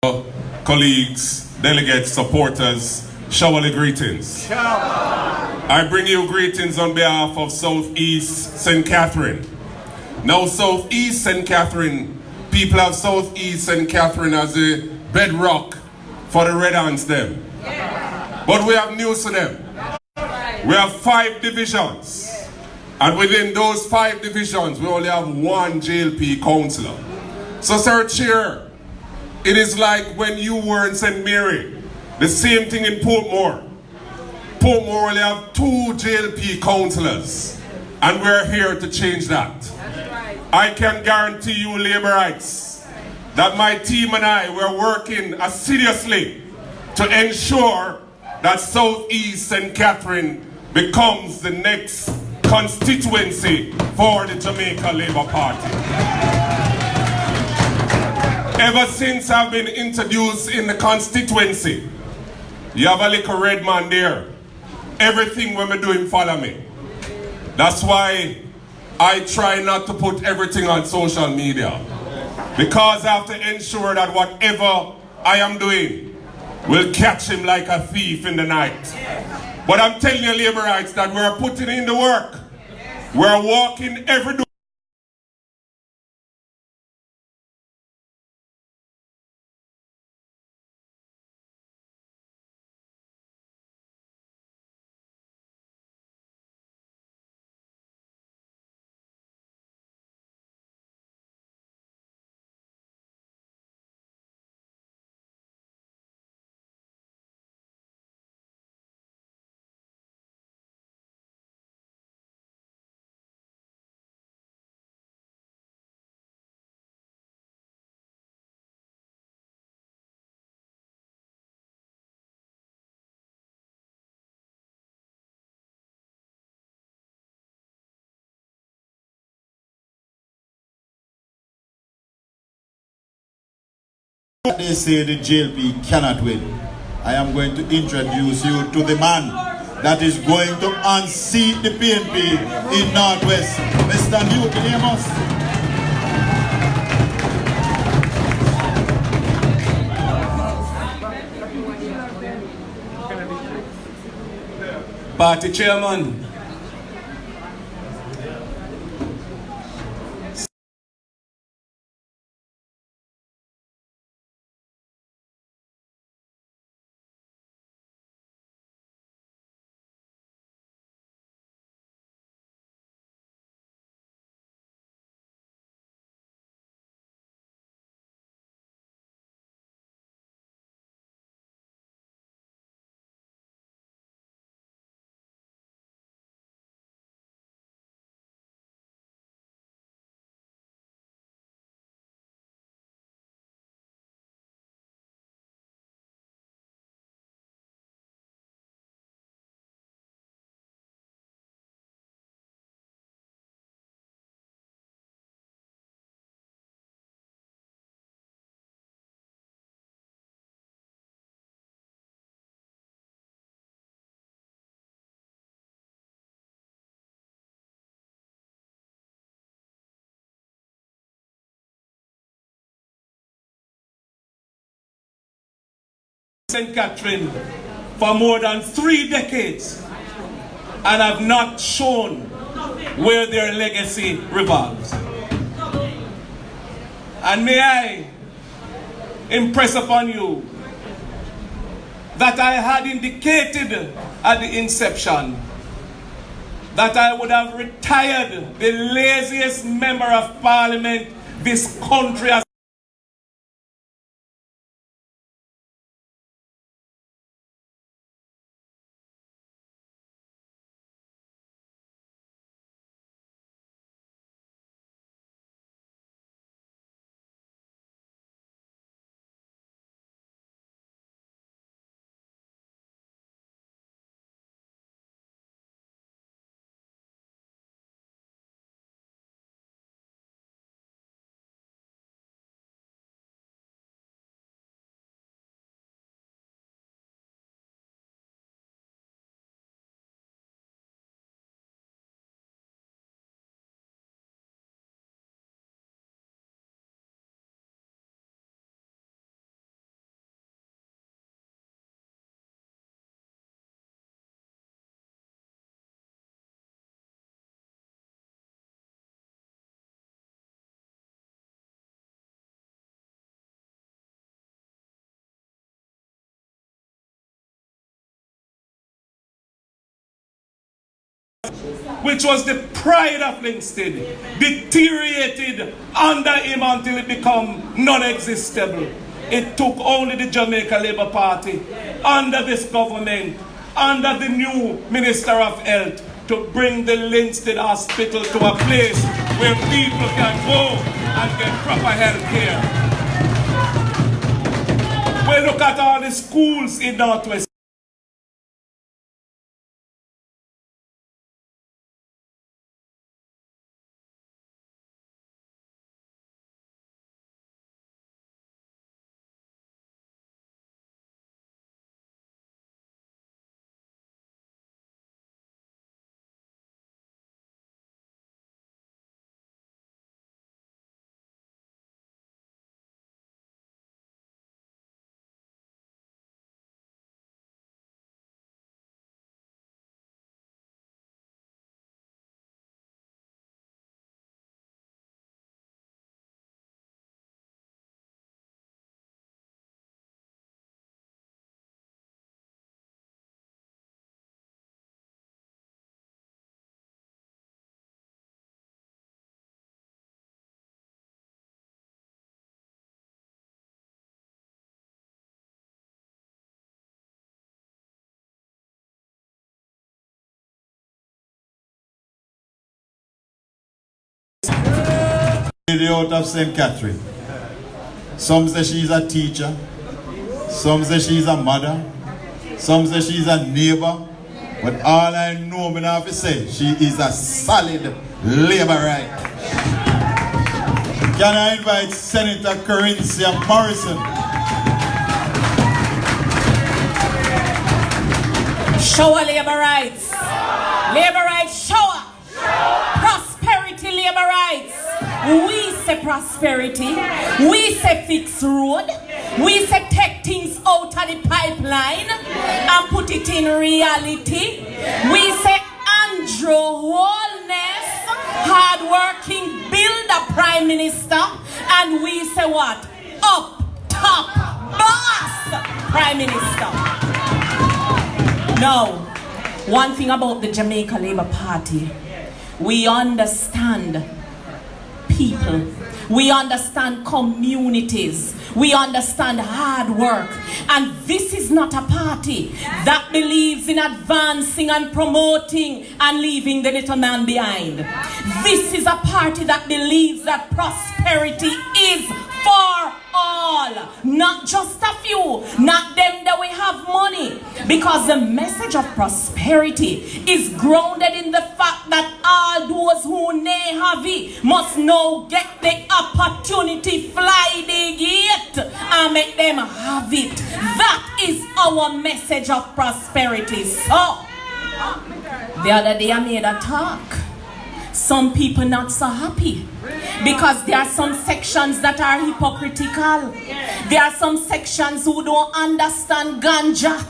colleagues, delegates, supporters, showerly greetings. I bring you greetings on behalf of Southeast St. Catherine. Now Southeast St. Catherine, people of Southeast St. Catherine as a bedrock for the Red Ants them. But we have news to them. We have 5 divisions. And within those 5 divisions, we only have 1 JLP councillor. So Sir Chair, it is like when you were in St. Mary, the same thing in Portmore. Portmore only have 2 JLP councillors, and we're here to change that. I can guarantee you, Labourites, that my team and I were working assiduously to ensure that Southeast St. Catherine becomes the next constituency for the Jamaica Labour Party. Ever since I've been introduced in the constituency, you have a little red man there. Everything when we're doing, follow me. That's why I try not to put everything on social media. Because I have to ensure that whatever I am doing will catch him like a thief in the night. But I'm telling you, Labourites, that we're putting in the work. We're walking every day. They say the JLP cannot win. I am going to introduce you to the man that is going to unseat the PNP in Northwest, Mr. Newton Amos. Party chairman, St. Catherine for more than 3 decades and have not shown where their legacy revolves. And may I impress upon you that I had indicated at the inception that I would have retired the laziest member of parliament this country has which was the pride of Livingston, deteriorated under him until it became non-existable. It took only the Jamaica Labour Party under this government, under the new Minister of Health, to bring the Livingston Hospital to a place where people can go and get proper health care. We look at all the schools in Northwest. Lady out of St. Catherine. Some say she's a teacher, some say she's a mother, some say she's a neighbor, but all I know me have to say, she is a solid laborite. Can I invite Senator Corinthia Morrison? Shower labor rights. Labor rights shower. Prosperity labor rights. We say prosperity. We say fix road. We say take things out of the pipeline and put it in reality. We say Andrew wholeness, hard-working, build a prime minister. And we say what? Up, top, boss, prime minister. Now, one thing about the Jamaica Labour Party, we understand people, we understand communities, we understand hard work, and this is not a party that believes in advancing and promoting and leaving the little man behind. This is a party that believes that prosperity is for all, not just a few, not them that we have money, because the message of prosperity is grounded in the fact that all those who may have it must now get the opportunity, fly the gate and make them have it. That is our message of prosperity. So the other day I made a talk. Some people not so happy because there are some sections that are hypocritical. There are some sections who don't understand ganja,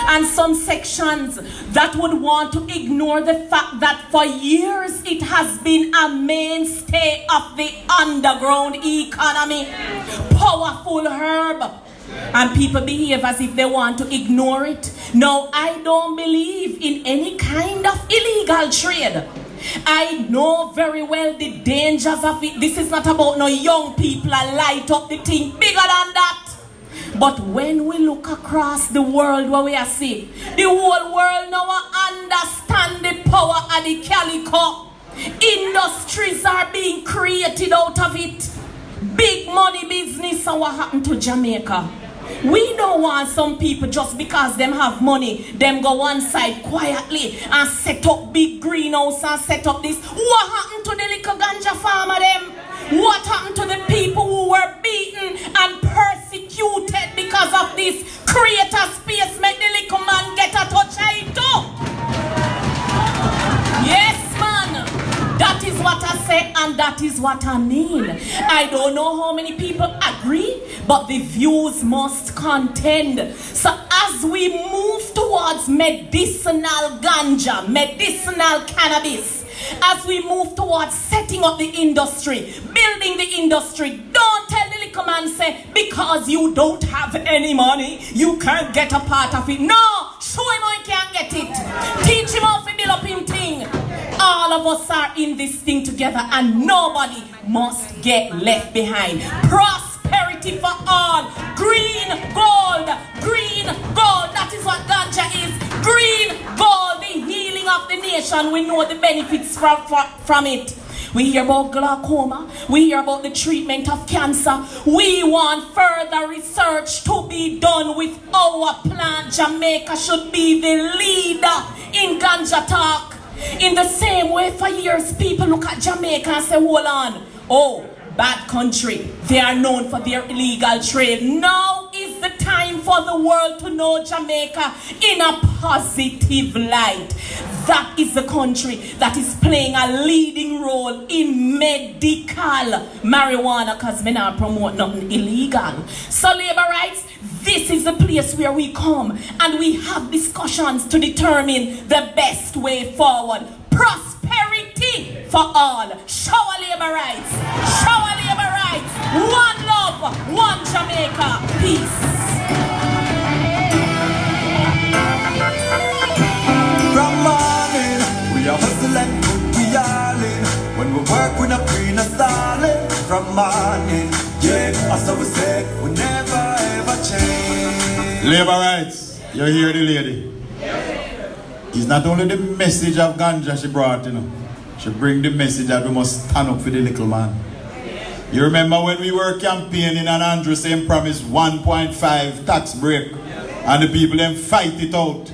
and some sections that would want to ignore the fact that for years it has been a mainstay of the underground economy. Powerful herb. And people behave as if they want to ignore it. No, I don't believe in any kind of illegal trade. I know very well the dangers of it. This is not about no young people and light up the thing bigger than that. But when we look across the world where we are seeing, the whole world now understand the power of the calico. Industries are being created out of it. Big money business. So what happened to Jamaica? We don't want some people just because them have money, them go one side quietly and set up big greenhouse and set up this. What happened to the little ganja farmer them? What happened to the people who were beaten and persecuted because of this? Create a space, make the little man get a touch of it too. Yes, man. That is what I say and that is what I mean. I don't know how many people agree, but the views must contend. So as we move towards medicinal ganja, medicinal cannabis, as we move towards setting up the industry, building the industry, don't tell the little man say, because you don't have any money, you can't get a part of it. No, show him how he can get it. Teach him how to build up him thing. All of us are in this thing together and nobody must get left behind. Prosperity for all. Green gold. Green gold. That is what ganja is. Green gold. The healing of the nation. We know the benefits from it. We hear about glaucoma. We hear about the treatment of cancer. We want further research to be done with our plant. Jamaica should be the leader in ganja talk. In the same way, for years, people look at Jamaica and say, hold on. Oh, bad country. They are known for their illegal trade. Now is the time for the world to know Jamaica in a positive light. That is the country that is playing a leading role in medical marijuana, because we not promote nothing illegal. So labor rights, this is the place where we come and we have discussions to determine the best way forward. Prosperity for all. Shower labor rights. Shower labor rights. One love, one Jamaica. Peace. From morning, we are hustling, we all in. When we work, we not free, not stalling. From morning, yeah, as we said, we never ever change. Labor rights, you hear the lady? It's not only the message of ganja she brought, she bring the message that we must stand up for the little man. You remember when we were campaigning and Andrew Same promised 1.5 tax break and the people then fight it out.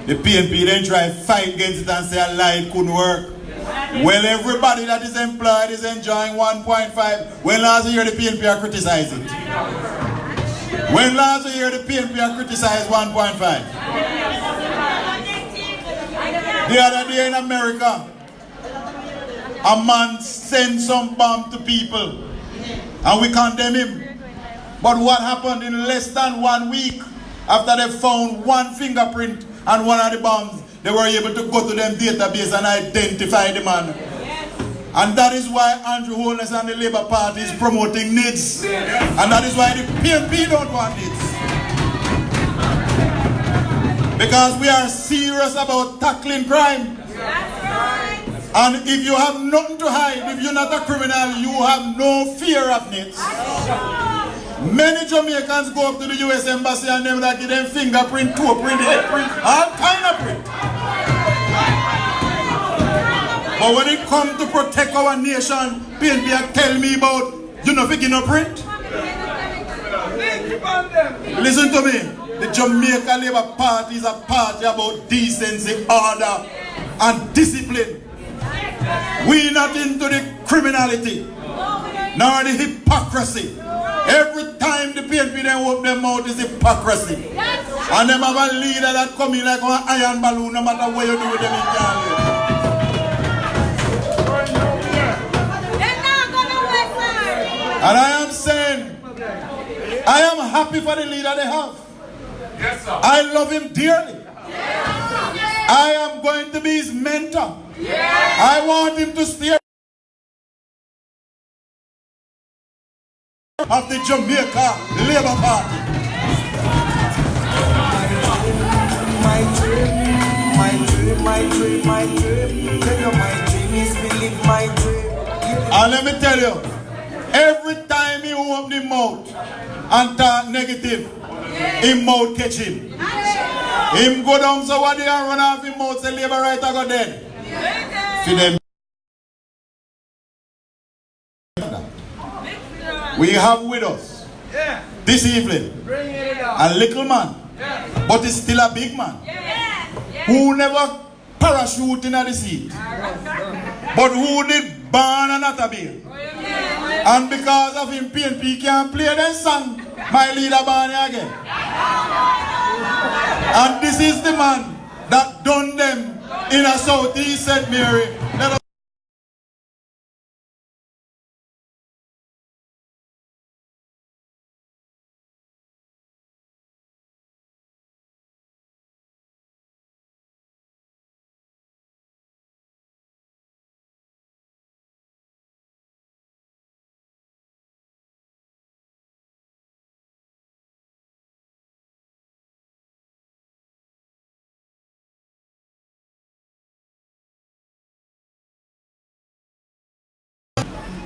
The PNP then try fight against it and say a lie, it couldn't work. Well, everybody that is employed is enjoying 1.5. When last year the PNP are criticizing it? When last year the PNP are criticized 1.5? The other day in America, a man sent some bomb to people and we condemn him. But what happened in less than 1 week after they found one fingerprint and one of the bombs, they were able to go to them database and identify the man. And that is why Andrew Holness and the Labour Party is promoting NIDS. And that is why the PNP don't want NIDS. Because we are serious about tackling crime. And if you have nothing to hide, if you're not a criminal, you have no fear of NIDS. Many Jamaicans go up to the US Embassy and them like give them fingerprint, toe print, head print, all kind of print. But when it comes to protect our nation, PNP tell me about, you know, picking a print. Listen to me. The Jamaica Labour Party is a party about decency, order, and discipline. We're not into the criminality, nor the hypocrisy. Every time the PNP then open their mouth is hypocrisy. And them have a leader that come in like an iron balloon, no matter what you do with them in Canada. And I am saying, I am happy for the leader they have. Yes, sir. I love him dearly. I am going to be his mentor. I want him to steer of the Jamaica Labour Party. My dream, my dream, my dream, my dream. Tell you my dream is believe my dream. And let me tell you, every time he open the mouth and talk negative, him mouth catch him. Him go down so what they are run off him mouth say Labour right I go dead. To them. We have with us this evening a little man, but he's still a big man, who never parachute in the sea, but who did born and not a beer. And because of him, PNP can't play that song, My Leader Born Again. And this is the man that done them in a Southeast St. Mary. Let us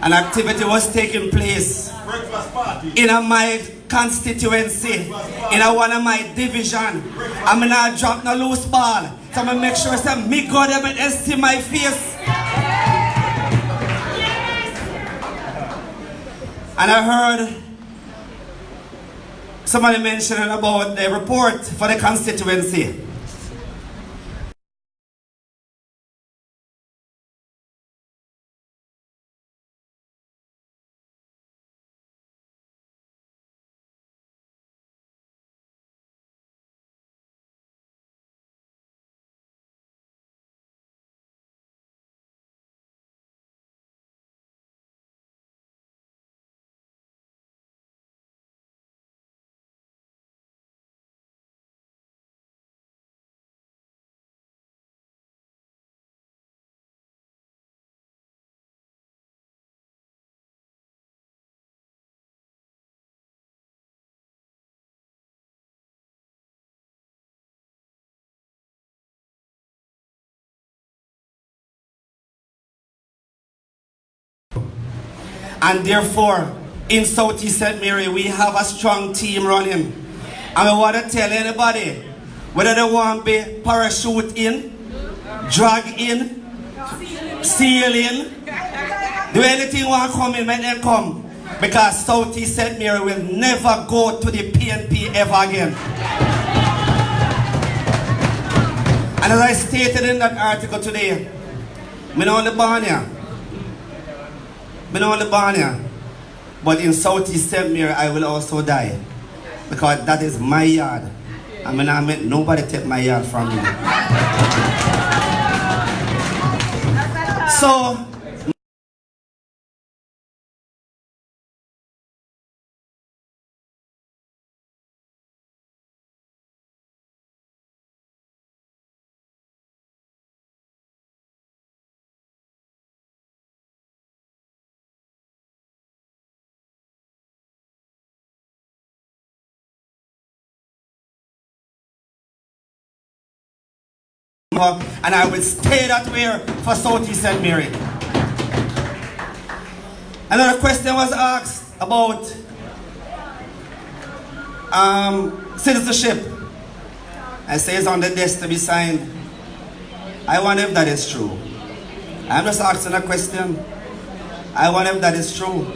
an activity was taking place in my constituency, in one of my division. I'm gonna drop no loose ball. So I'm gonna make sure that me go there and see my face. And I heard somebody mentioning about the report for the constituency. And therefore, in Southeast St. Mary, we have a strong team running. And I want to tell anybody, whether they want to be parachute in, drag in, seal in, do anything want to come in, make them come. Because Southeast St. Mary will never go to the PNP ever again. And as I stated in that article today, I'm not only born here. I'm not only born here. But in Southeast St. Mary, I will also die. Because that is my yard. I mean, I mean, nobody take my yard from me. So, and I will stay that way for Southeast St. Mary. Another question was asked about citizenship. I say it's on the desk to be signed. I wonder if that is true. I'm just asking a question. I wonder if that is true.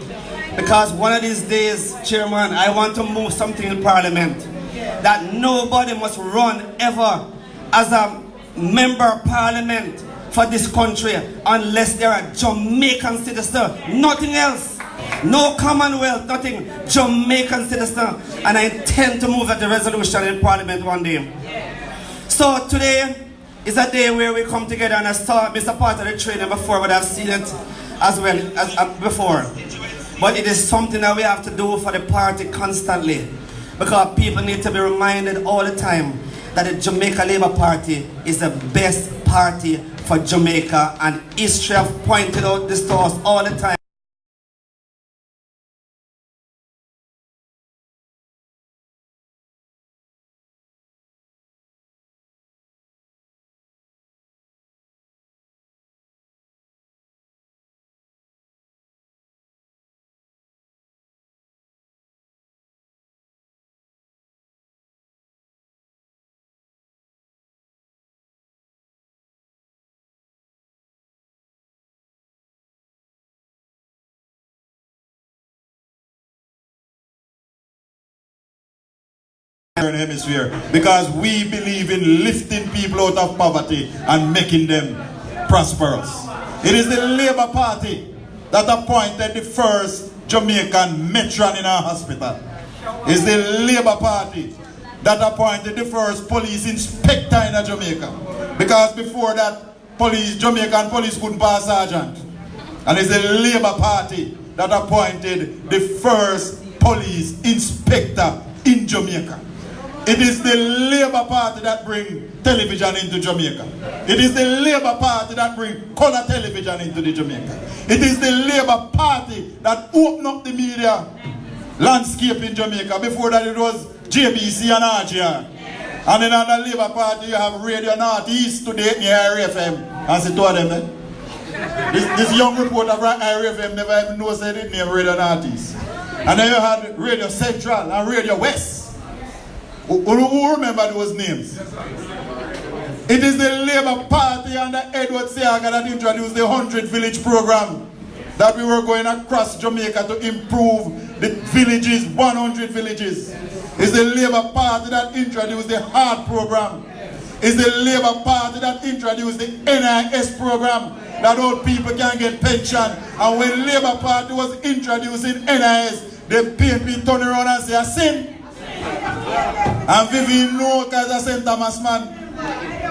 Because one of these days, Chairman, I want to move something in Parliament that nobody must run ever as a member of Parliament for this country unless they're a Jamaican citizen. Nothing else. No Commonwealth, nothing. Jamaican citizen. And I intend to move at the resolution in Parliament one day. So today is a day where we come together, and I saw Mr. part of the training before, but I've seen it as well as before. But it is something that we have to do for the party constantly, because people need to be reminded all the time that the Jamaica Labour Party is the best party for Jamaica, and history have pointed out this to us all the time. Hemisphere, because we believe in lifting people out of poverty and making them prosperous. It is the Labour Party that appointed the first Jamaican matron in our hospital. It's the Labour Party that appointed the first police inspector in Jamaica, because before that, Jamaican police couldn't pass sergeant. And it's the Labour Party that appointed the first police inspector in Jamaica. It is the Labour Party that bring television into Jamaica. It is the Labour Party that bring color television into the Jamaica. It is the Labour Party that opened up the media landscape in Jamaica. Before that it was JBC and RGR. And then on the Labour Party you have Radio Northeast today near FM. As I told them, This young reporter from IRFM never even knows they didn't name radio artists. And then you had Radio Central and Radio West. Who remember those names? It is the Labour Party under Edward Seaga that introduced the 100 Village program. That we were going across Jamaica to improve the villages, 100 villages. It's the Labour Party that introduced the HEART program. It's the Labour Party that introduced the NIS program, that old people can get pension. And when Labour Party was introducing NIS, the PNP turned around and said, "I sin." And Vivian knows as a St. Thomas man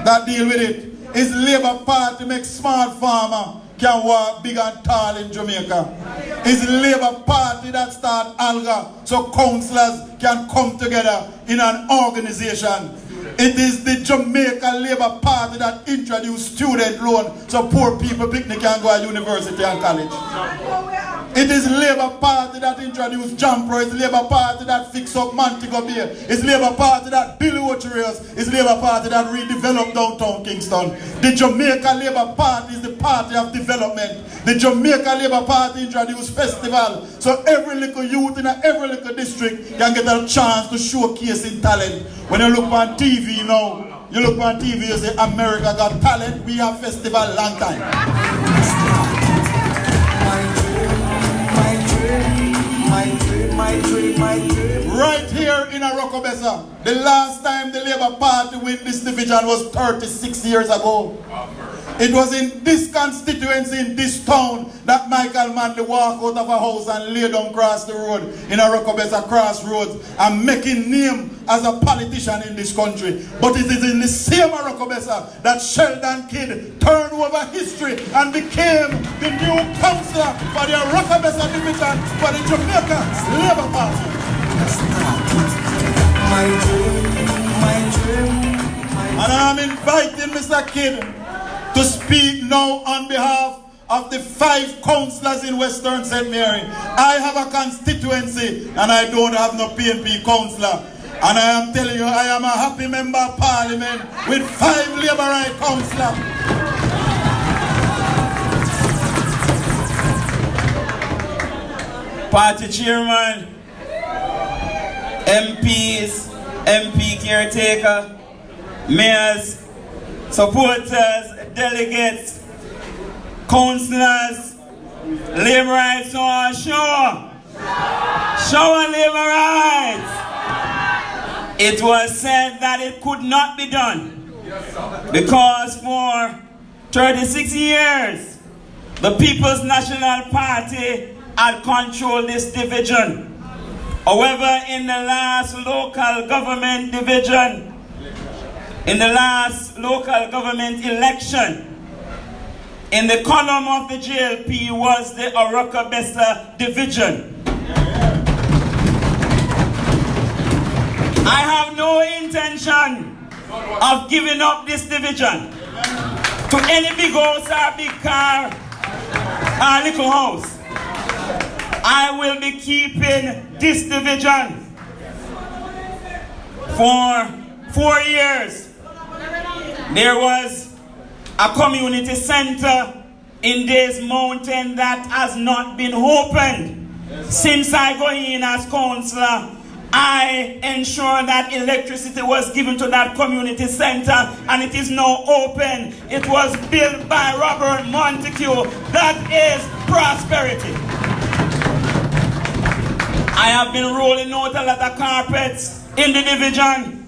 that deal with it. It's Labour Party make smart farmer can walk big and tall in Jamaica. It's Labour Party that start ALGA so councillors can come together in an organization. It is the Jamaica Labour Party that introduced student loan so poor people picnic can go to university and college. It is Labour Party that introduced Jampro. It's Labour Party that fixed up Montego Bay. It's Labour Party that built waterways. It's Labour Party that redeveloped downtown Kingston. The Jamaica Labour Party is the party of development. The Jamaica Labour Party introduced festival so every little youth in every little district can get a chance to showcase in talent. When you look on TV now, you look on TV, you say America got talent, we have festival long time. Right here in Oracabessa, the last time the Labour Party win this division was 36 years ago. It was in this constituency, in this town, that Michael Manley walked out of a house and lay down across the road in Oracabessa crossroads and making name as a politician in this country. But it is in the same Oracabessa that Sheldon Kidd turned over history and became the new councillor for the Oracabessa division for the Jamaica Labour Party. And I'm inviting Mr. Kidd to speak now on behalf of the 5 councillors in Western St. Mary. I have a constituency and I don't have no PNP councillor. And I am telling you, I am a happy member of parliament with 5 Labour right councillors. Party chairman, MPs, MP caretaker, mayors, supporters, delegates, councillors, Labour rights on show. Show on Labour rights. It was said that it could not be done because for 36 years the People's National Party had controlled this division. However, in the last local government division, in the last local government election, in the column of the JLP was the Oracabessa division. I have no intention of giving up this division to any big house or big car or little house. I will be keeping this division for 4 years. There was a community center in this mountain that has not been opened. Since I go in as councillor, I ensure that electricity was given to that community center and it is now open. It was built by Robert Montague. That is prosperity. I have been rolling out a lot of carpets in the division.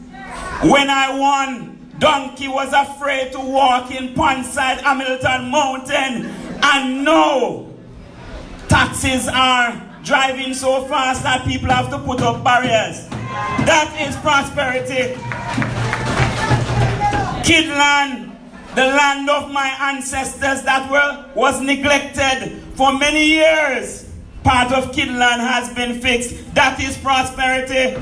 When I won, Donkey was afraid to walk in Ponside Hamilton Mountain, and now taxis are driving so fast that people have to put up barriers. That is prosperity. Kidland, the land of my ancestors that was neglected for many years, part of Kidland has been fixed. That is prosperity.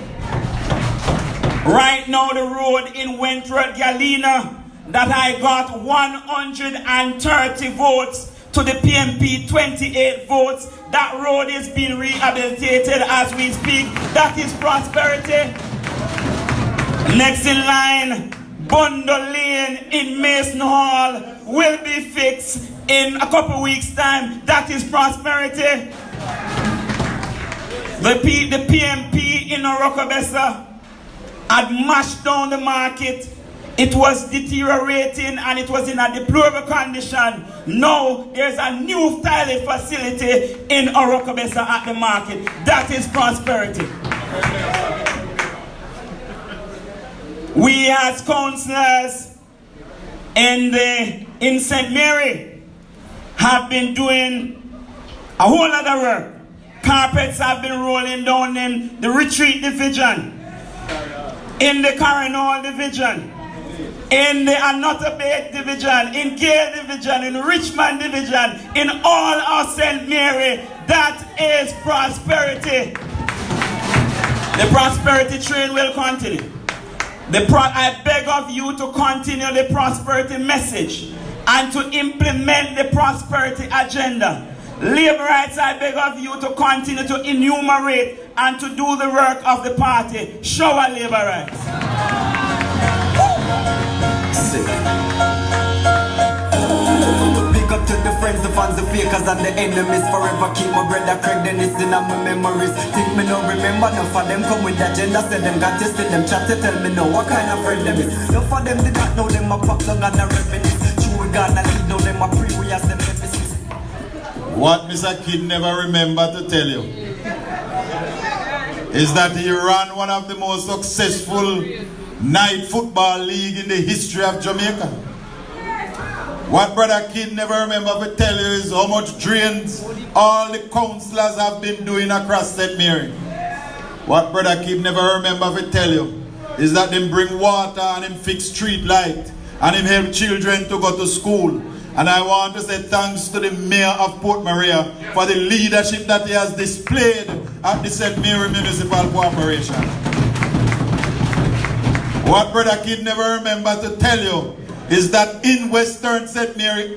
Right now, the road in Wentworth, Galena, that I got 130 votes to the PMP 28 votes. That road is being rehabilitated as we speak. That is prosperity. Next in line, Bundle Lane in Mason Hall will be fixed. in a couple weeks' time. That is prosperity. The PMP in Oracabessa had mashed down the market. It was deteriorating and it was in a deplorable condition. Now there's a new tiling facility in Oracabessa at the market. That is prosperity. We as councillors in St. Mary have been doing a whole lot of work. Carpets have been rolling down in the Retreat Division, in the Carrinal Division, in the Anotabate Division, in Gale Division, in Richmond Division, in all of St. Mary. That is prosperity. The prosperity train will continue. I beg of you to continue the prosperity message and to implement the prosperity agenda. Labor rights, I beg of you to continue to enumerate and to do the work of the party. Show our labor rights. Big up to the friends, the fans, the fakers, and the enemies. Forever keep my brother Craig Dennis in my memories. Think me no remember, no for them come with agenda. Say them got to still them chat to tell me no what kind of friend them is. No for them did not know them a pop long and a reminisce. True we got a lead, know them a pre, we as them emphasis. What Mr. Kid never remember to tell you is that he ran one of the most successful night football league in the history of Jamaica. What Brother Kid never remember to tell you is how much drains all the councillors have been doing across St. Mary. What Brother Kid never remember to tell you is that them bring water and him fix street light and him help children to go to school. And I want to say thanks to the Mayor of Port Maria for the leadership that he has displayed at the St. Mary Municipal Corporation. What Brother Kid never remember to tell you is that in Western St. Mary,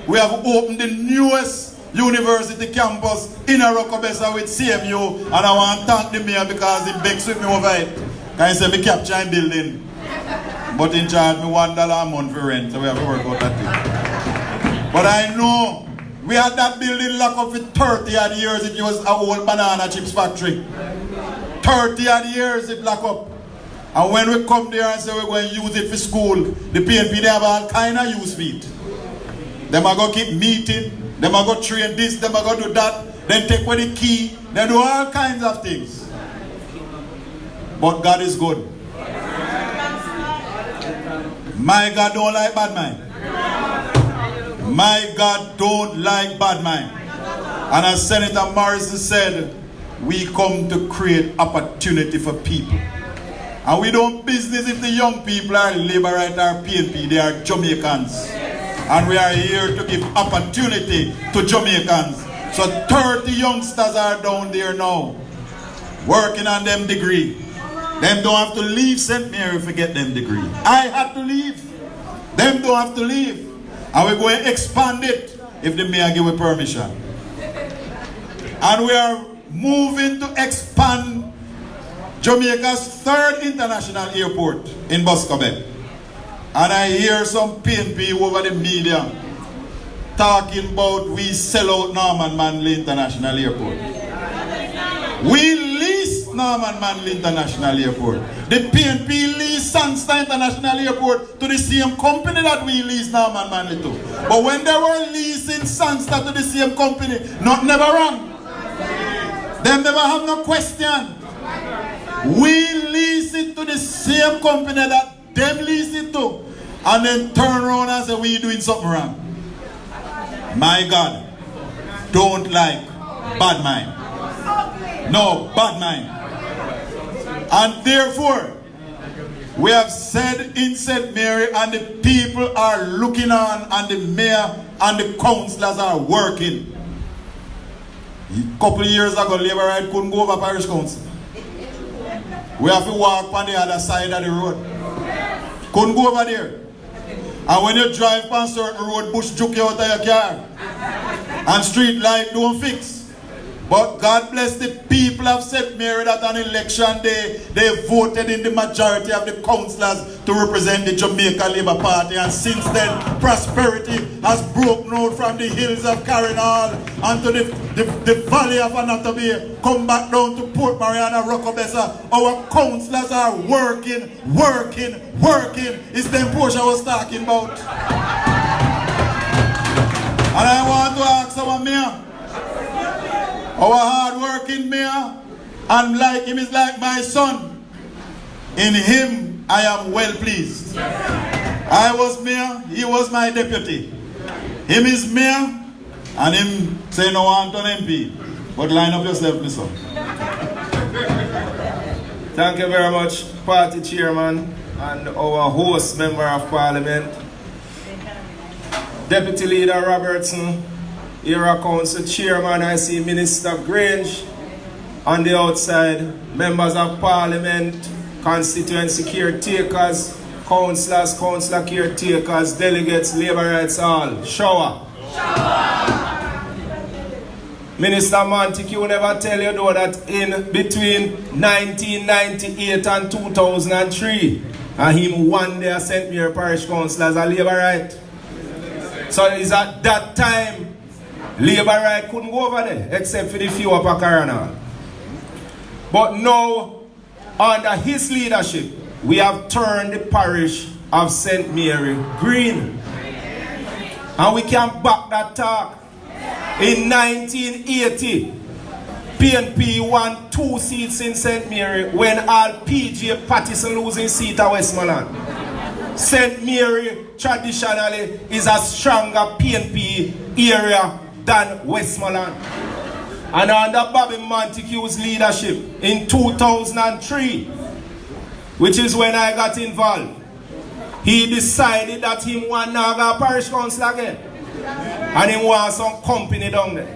we have opened the newest university campus in Oracabessa with CMU, and I want to thank the Mayor because he begs with me over it. Can you say me capture him building? But in charge me $1 a month for rent, so we have to work out that thing. But I know we had that building locked up for 30 odd years. It was an old banana chips factory. 30 odd years it locked up. And when we come there and say we're going to use it for school, the PNP, they have all kind of use for it. Them are going to keep meeting, them are going to train this, them are going to do that, then take away the key, they do all kinds of things. But God is good. My God don't like bad mind. My God don't like bad mind. And as Senator Morrison said, we come to create opportunity for people. And we don't business if the young people are Labour Right or PNP, they are Jamaicans. And we are here to give opportunity to Jamaicans. So 30 youngsters are down there now, working on them degree. Them don't have to leave St. Mary to get them degree. I had to leave. Them don't have to leave. And we're going to expand it if the mayor give us permission. And we are moving to expand Jamaica's third international airport in Boscobel. And I hear some PNP over the media talking about we sell out Norman Manley International Airport. We lease Norman Manley International Airport. The PNP leased Sangster International Airport to the same company that we leased Norman Manley to. But when they were leasing Sangster to the same company, not never wrong. Them never have no question. We lease it to the same company that them lease it to. And then turn around and say we doing something wrong. My God, don't like bad mind. No, bad mind. And therefore, we have said in St. Mary, and the people are looking on, and the mayor and the councillors are working. A couple of years ago, Labour Right couldn't go over Parish Council. We have to walk on the other side of the road. Couldn't go over there. And when you drive on certain road, bush juke you out of your car. And street light don't fix. But God bless the people people of St. Mary that on election day, they voted in the majority of the councillors to represent the Jamaica Labour Party. And since then, prosperity has broken out from the hills of Carrinal onto the valley of Anatomy, come back down to Port Mariana, Oracabessa. Our councillors are working. It's the portion I was talking about. And I want to ask our mayor, our hard-working mayor, and like him is like my son. In him, I am well pleased. I was mayor, he was my deputy. Him is mayor, and him say no want an MP. But line up yourself, my son. Thank you very much, party chairman and our host member of parliament. Deputy Leader Robertson, Era Council Chairman, I see Minister Grange on the outside, members of Parliament, constituency caretakers, councillors, councillor caretakers, delegates, labour rights all. Shower. Minister Montague never tell you though that in between 1998 and 2003, and him one day St. Mary Parish Council as a labour right. So is at that time, labour right couldn't go over there, except for the few up at Carrinal. But now, under his leadership, we have turned the parish of St. Mary green. And we can back that talk. In 1980, PNP won 2 seats in St. Mary when all PJ Pattison losing seat at Westmoreland. St. Mary traditionally is a stronger PNP area than Westmoreland. And under Bobby Montague's leadership in 2003, which is when I got involved, he decided that he want Naga Parish Council again. And he wants some company down there.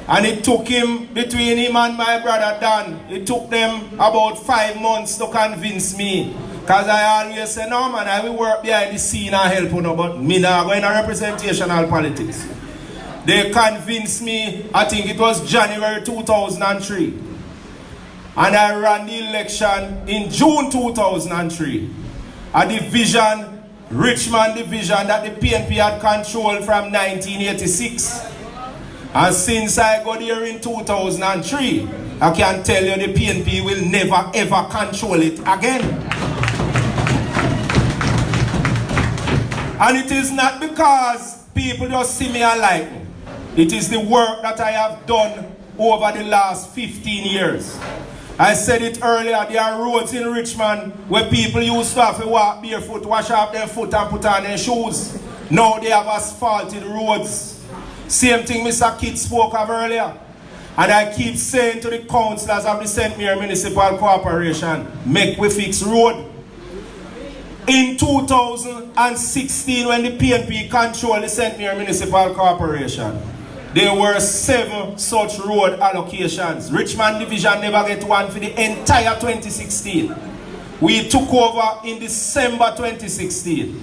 And it took him, between him and my brother Dan, it took them about 5 months to convince me. Because I always say, no man, I will work behind the scene and help you, but me not going to representational politics. They convinced me, I think it was January 2003. And I ran the election in June 2003. A division, Richmond division, that the PNP had controlled from 1986. And since I got here in 2003, I can tell you the PNP will never ever control it again. And it is not because people just see me and like me. It is the work that I have done over the last 15 years. I said it earlier, there are roads in Richmond where people used to have to walk barefoot, wash up their foot and put on their shoes. Now they have asphalted roads. Same thing Mr. Kidd spoke of earlier. And I keep saying to the councillors of the St. Mary Municipal Corporation, make we fix road. In 2016, when the PNP controlled the St. Mary Municipal Corporation, there were 7 such road allocations. Richmond Division never get one for the entire 2016. We took over in December 2016.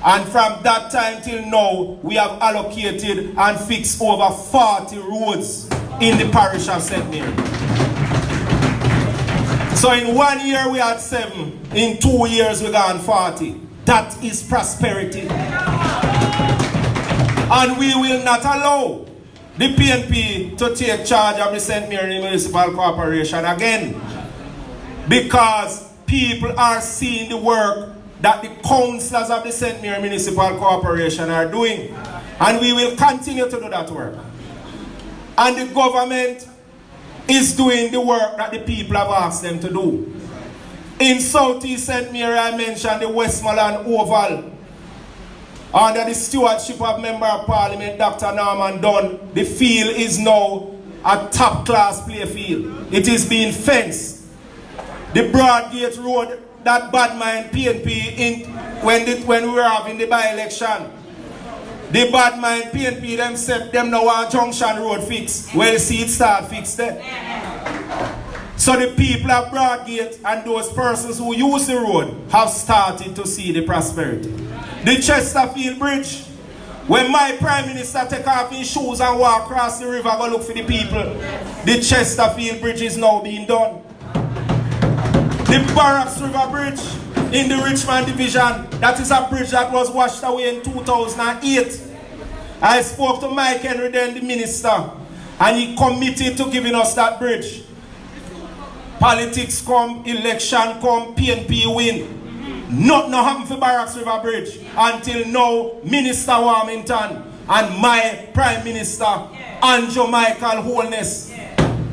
And from that time till now, we have allocated and fixed over 40 roads in the parish of St. Mary. So in 1 year we had 7, in 2 years we got 40. That is prosperity. And we will not allow the PNP to take charge of the St. Mary Municipal Corporation again. Because people are seeing the work that the councillors of the St. Mary Municipal Corporation are doing. And we will continue to do that work. And the government is doing the work that the people have asked them to do. In Southeast St. Mary, I mentioned the Westmoreland Oval. Under the stewardship of Member of Parliament, Dr. Norman Dunn, the field is now a top-class play field. It is being fenced. The Broadgate Road, that bad mind PNP, when we were having the by-election, the bad mind PNP them now want Junction Road fixed. Well, see it start fixed there. So the people of Broadgate and those persons who use the road have started to see the prosperity. The Chesterfield Bridge, When my Prime Minister take off his shoes and walk across the river go look for the people, the Chesterfield Bridge is now being done. The Barracks River Bridge in the Richmond Division, that is a bridge that was washed away in 2008. I spoke to Mike Henry then, the minister, and he committed to giving us that bridge. Politics come, election come, PNP win. Nothing happened for Barracks River Bridge until now. Minister Warmington and my Prime Minister, Andrew Michael Holness,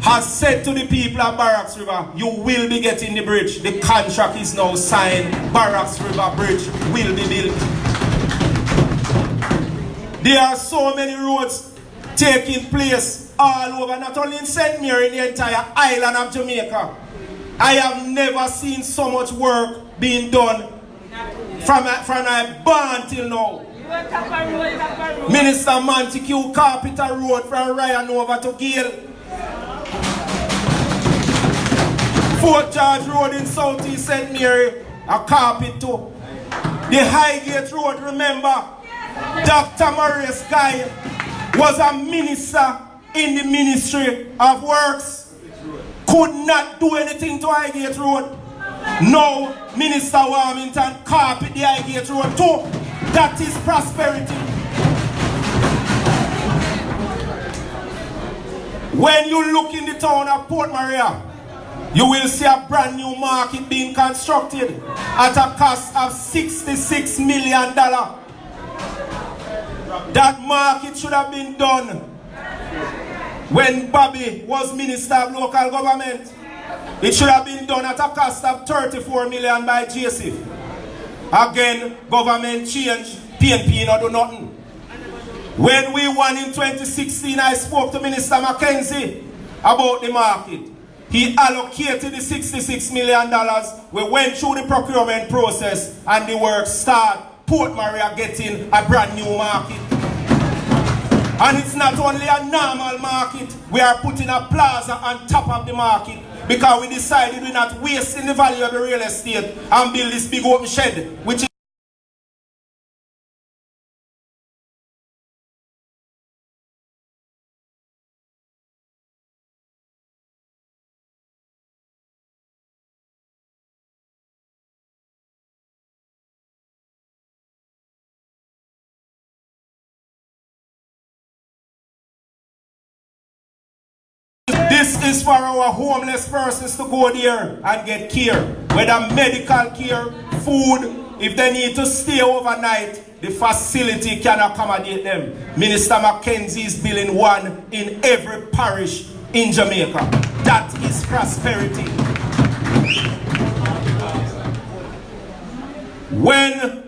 has said to the people of Barracks River, you will be getting the bridge. The contract is now signed. Barracks River Bridge will be built. There are so many roads taking place all over, not only in St. Mary, in the entire island of Jamaica. I have never seen so much work being done from I born till now. Minister Montague Carpenter Road from Ryan over to Gale. Fort George Road in Southeast St. Mary, a carpet too. The Highgate Road, remember, Dr. Maurice Guy was a minister in the Ministry of Works. Could not do anything to Highgate Road. Now, Minister Warmington carpet the Highgate Road too. That is prosperity. When you look in the town of Port Maria, you will see a brand new market being constructed at a cost of $66 million. That market should have been done when Bobby was Minister of Local Government. It should have been done at a cost of $34 million by JC. Again, government change, PNP not do nothing. When we won in 2016, I spoke to Minister Mackenzie about the market. He allocated the $66 million. We went through the procurement process and the work started. Port Maria getting a brand new market. And it's not only a normal market, we are putting a plaza on top of the market because we decided we're not wasting the value of the real estate and build this big open shed, which is this is for our homeless persons to go there and get care. Whether medical care, food, if they need to stay overnight, the facility can accommodate them. Minister Mackenzie is building one in every parish in Jamaica. That is prosperity. When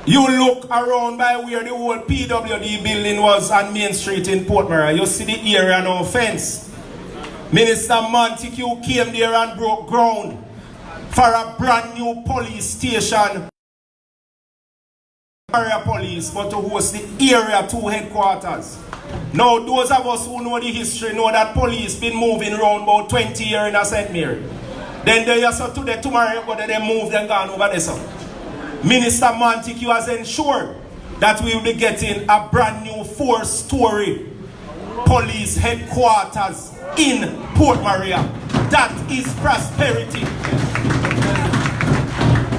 you look around by where the old PWD building was on Main Street in Port Maria, you see the area no fence. Minister Montague came there and broke ground for a brand new police station. Area police, but to host the Area 2 headquarters. Now, those of us who know the history know that police been moving around about 20 years in St. Mary. Then they just today, tomorrow, but they moved and gone over there. So. Minister Montague has ensured that we will be getting a brand new 4-story police headquarters in Port Maria. That is prosperity.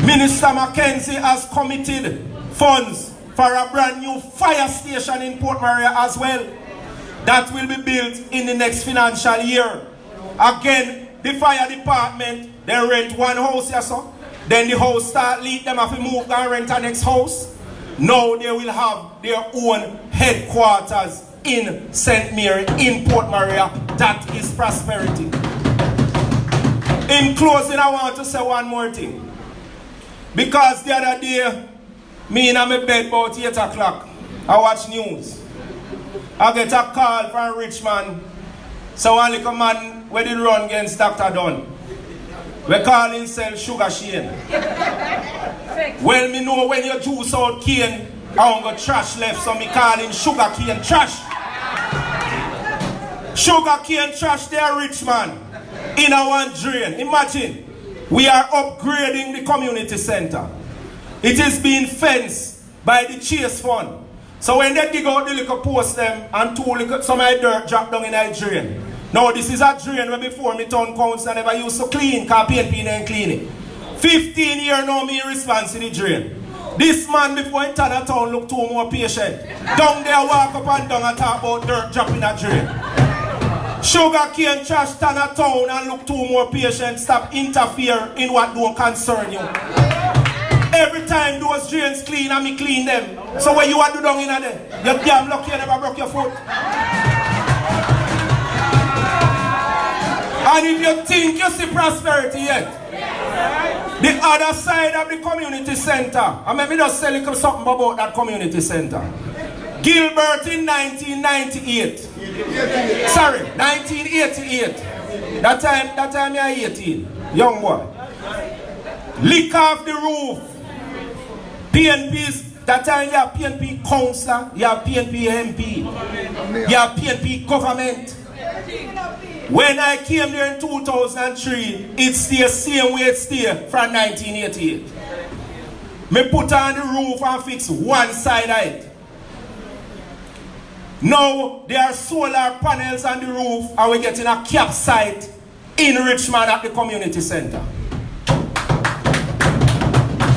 Minister Mackenzie has committed funds for a brand new fire station in Port Maria as well. That will be built in the next financial year. Again, the fire department, they rent one house here, so. Then the house start leak, them have to move and rent a next house. Now they will have their own headquarters in St. Mary, in Port Maria. That is prosperity. In closing, I want to say one more thing. Because the other day, me in my bed about 8 o'clock, I watch news. I get a call from Richmond. So one little man where did run against Dr. Dunn. We call himself Sugar Shane. Well, me know when you juice out cane, I don't got trash left, so me call him Sugar Cane Trash. Sugar Cane Trash, they are rich man. In our drain. Imagine, we are upgrading the community center. It is being fenced by the Chase Fund. So when they dig out the little post them and some of the dirt drop down in a drain. Now this is a drain where before me town council never used to clean, because PNP didn't clean it. 15 years now me response to the drain. This man before he turn a town look 2 more patient. Down there walk up and down and talk about dirt dropping a drain. Sugar cane trash turn a town and look 2 more patient. Stop interfere in what don't concern you. Every time those drains clean and me clean them. So what you want to do down in there? You're damn lucky you never broke your foot. And if you think you see prosperity yet, the other side of the community center, and let me just tell you something about that community center. Gilbert in 1998. Sorry, 1988. That time you're 18. Young boy. Lick off the roof. PNP's, that time you have PNP councillor, you have PNP MP, you have PNP government. When I came there in 2003, it stayed the same way it stayed from 1988. Me put on the roof and fix one side of it. Now there are solar panels on the roof and we're getting a campsite in Richmond at the community center.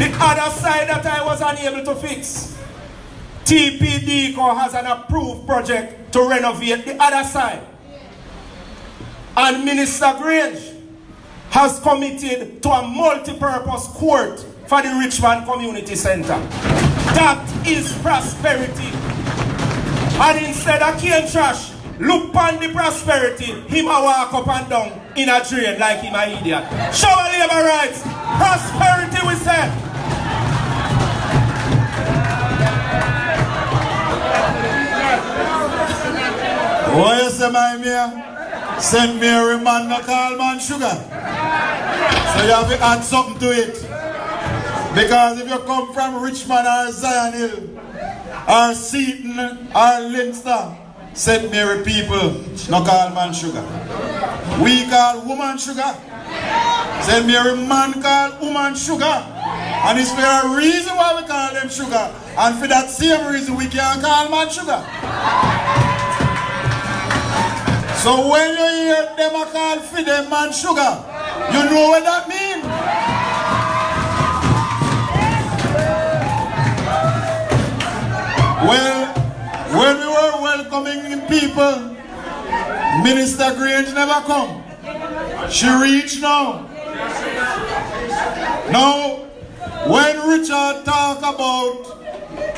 The other side that I was unable to fix, TPDCO has an approved project to renovate the other side. And Minister Grange has committed to a multi-purpose court for the Richmond Community Center. That is prosperity. And instead of cane trash, look on the prosperity, him a walk up and down in a drain like him an idiot. Show our labor rights. Prosperity we say. What you say, my mayor? Send Mary man, no call man sugar. So you have to add something to it. Because if you come from Richmond or Zion Hill, or Seaton, or Leinster, St. Mary people, no call man sugar. We call woman sugar. St. Mary man call woman sugar. And it's for a reason why we call them sugar. And for that same reason we can't call man sugar. So when you hear them a call for them man sugar, you know what that means? Well, when we were welcoming people, Minister Grange never come. She reached now. Now, when Richard talk about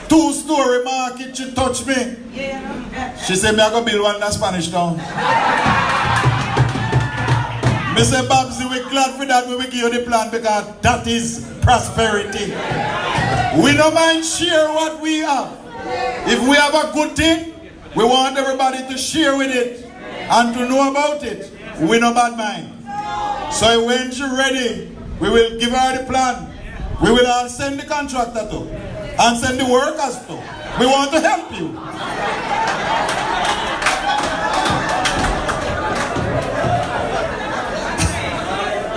2-story market, she touched me. She said, me I go build one in the Spanish town. Me say, Babsy, we're glad for that when we give you the plan because that is prosperity. We don't mind share what we have. If we have a good thing, we want everybody to share with it and to know about it. We no bad mind. So when she's ready, we will give her the plan. We will all send the contractor to and send the workers to. We want to help you.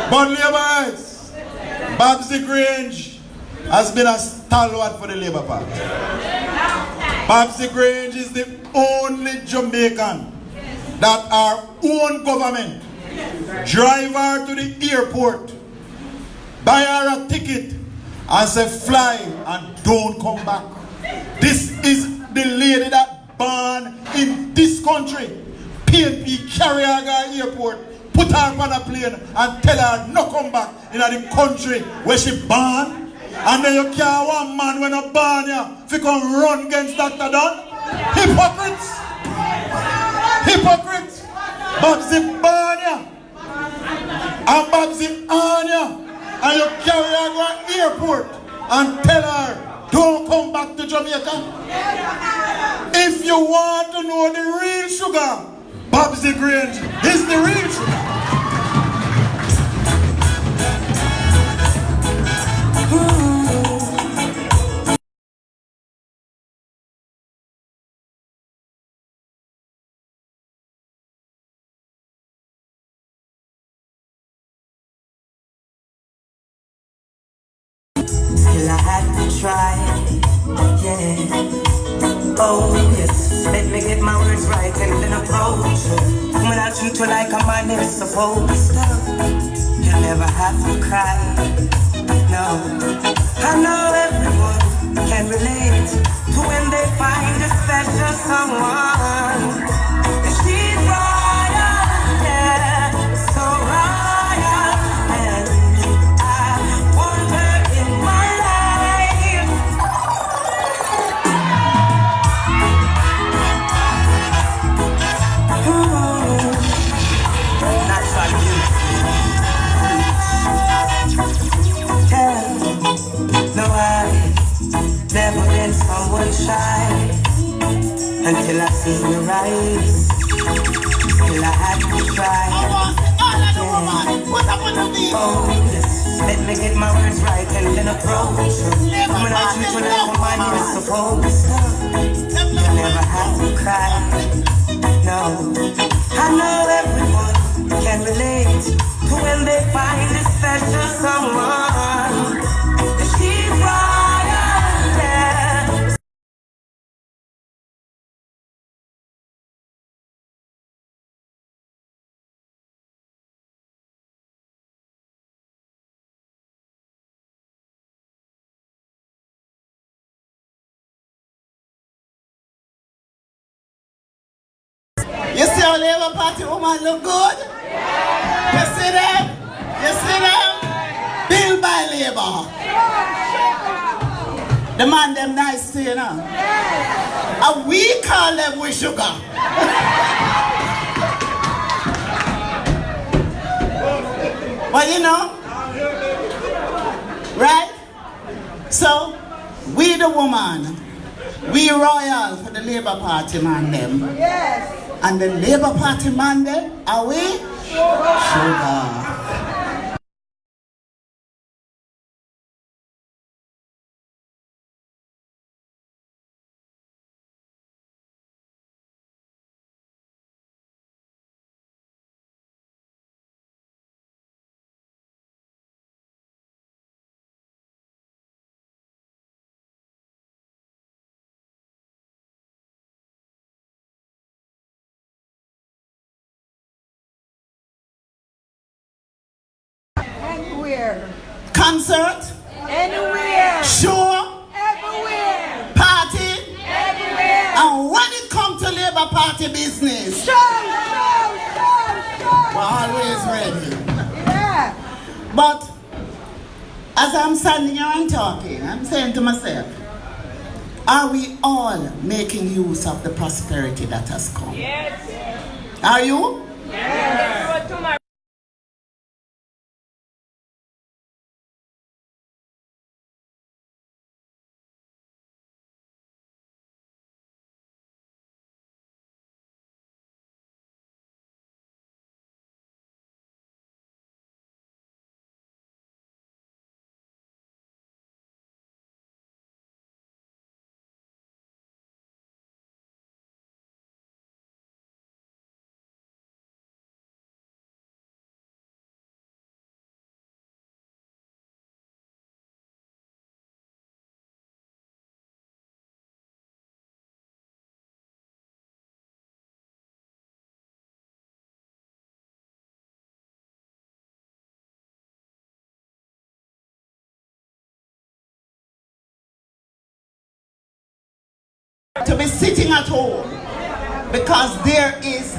But Labour rights, Babsy Grange has been a stalwart for the Labour Party. Babsy Grange is the only Jamaican that our own government drive her to the airport, buy her a ticket, and say fly and don't come back. This is the lady that born in this country. PNP carry her to the airport, put her on a plane and tell her no come back in the country where she born. And then you can't one man when a born here if you come run against Dr. Dunn. Hypocrites! Hypocrites! Babsy born here and Babsy on here. And you carry her to the airport and tell her, don't come back to Jamaica. If you want to know the real sugar, Babsy Grange is the real sugar. Till I had to try, yeah. Oh yes, let me get my words right and then approach you. When I treat you like a man is supposed to, you'll never have to cry. No, I know everyone can relate to when they find a special someone. She's royal, yeah, so royal, and I want her in my life. Ooh, natural beauty. Yeah, no, I've never been someone shy until I see your eyes. Till I had to try. I want all of the woman. Put up on the beat. Oh, yes. Let me get my words right and then approach you. When I treat you like a man you're supposed to, you never have to cry. No, I know everyone can relate to when they find a special someone. She's royal, yeah. You see how Labour Party woman look good? You see them? You see them? Built by Labour. The man them nice too, you know. And we call them with sugar. But you know, right? So, we the woman, we royal for the Labour Party man them. Yes. And the Labour Party man them, are we? Sugar. Anywhere. Concert, Anywhere. show, Everywhere. party, Everywhere. and when it comes to Labour Party business, Show. we're always ready. Yeah. But as I'm standing here and talking, I'm saying to myself, are we all making use of the prosperity that has come? Yes. Are you? Yes. To be sitting at home because there is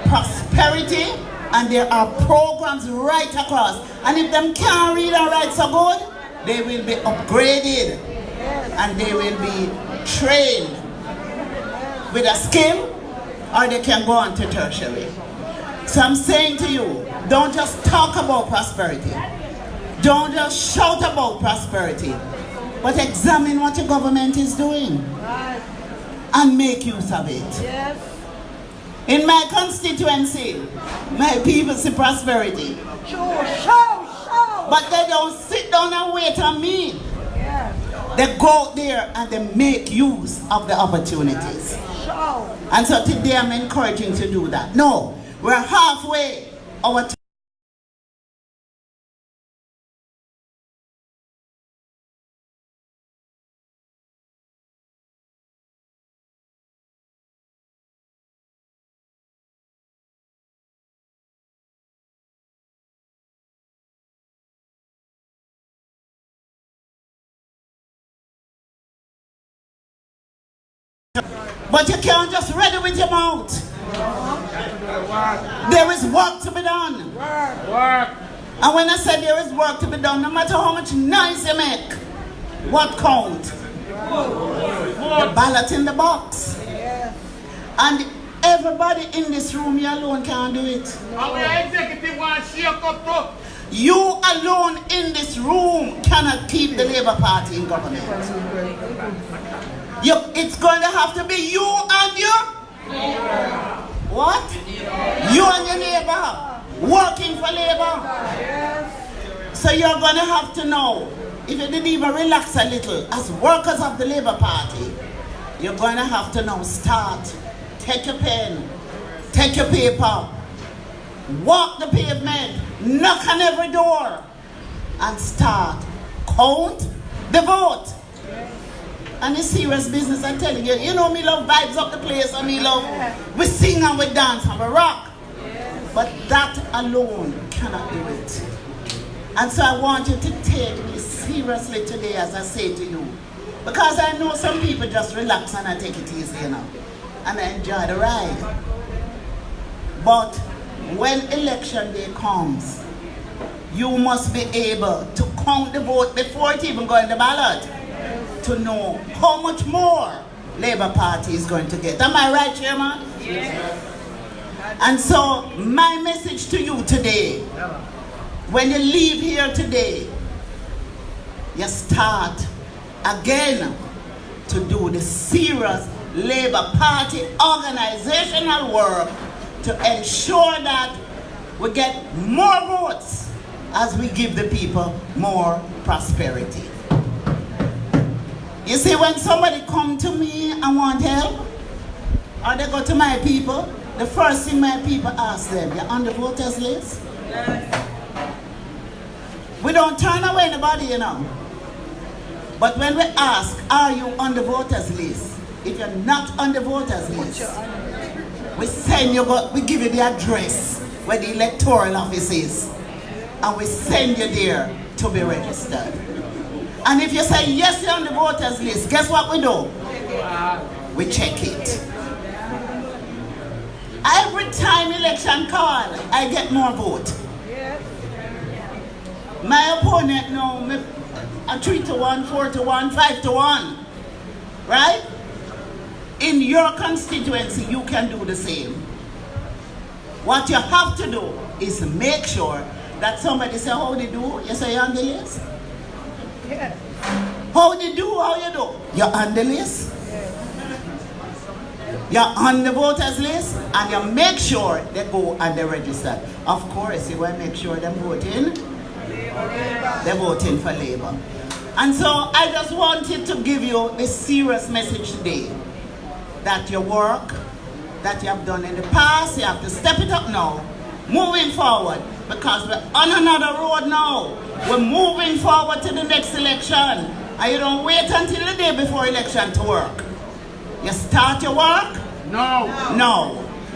prosperity and there are programs right across, and if them can't read and write so good, they will be upgraded and they will be trained with a skill, or they can go on to tertiary. So I'm saying to you, don't just talk about prosperity, don't just shout about prosperity, but examine what your government is doing and make use of it. Yes. In my constituency, my people see prosperity, Show. but they don't sit down and wait on me. Yeah. They go out there and they make use of the opportunities. Show. And so today I'm encouraging to do that. No, we're halfway. Our But you can't just read it with your mouth. There is work to be done. And when I say there is work to be done, no matter how much noise you make, what count? The ballot in the box. And everybody in this room, you alone can't do it. You alone in this room cannot keep the Labour Party in government. It's going to have to be you and your... What? You and your neighbor working for Labour. So you're going to have to know, if you didn't even relax a little, as workers of the Labour Party, you're going to have to now start. Take your pen, take your paper, walk the pavement, knock on every door, and start. Count the vote. And it's serious business, I'm telling you. You know me love vibes up the place, and me love, we sing and we dance and we rock. But that alone cannot do it. And so I want you to take me seriously today as I say to you. Because I know some people just relax and I take it easy, you know. And I enjoy the ride. But when election day comes, you must be able to count the vote before it even goes in the ballot to know how much more Labour Party is going to get. Am I right, Chairman? Yes. And so my message to you today, when you leave here today, you start again to do the serious Labour Party organizational work to ensure that we get more votes as we give the people more prosperity. You see, when somebody come to me and want help, or they go to my people, the first thing my people ask them, you're on the voters list? We don't turn away anybody, you know. But when we ask, are you on the voters list? If you're not on the voters list, we send you, we give you the address where the electoral office is, and we send you there to be registered. And if you say yes, you're on the voters list, guess what we do? We check it. Every time election call, I get more vote. My opponent now, a 3-1, 4-1, 5-1, right? In your constituency, you can do the same. What you have to do is make sure that somebody say, how they do? You say you're on the list? Yeah. How they do? How you do? You're on the list. You're on the voters list, and you make sure they go and they register. Of course, you want to make sure they're voting. They're voting for Labour. And so I just wanted to give you a serious message today. That your work that you have done in the past, you have to step it up now, moving forward, because we're on another road now. We're moving forward to the next election, and you don't wait until the day before election to work. You start your work? No.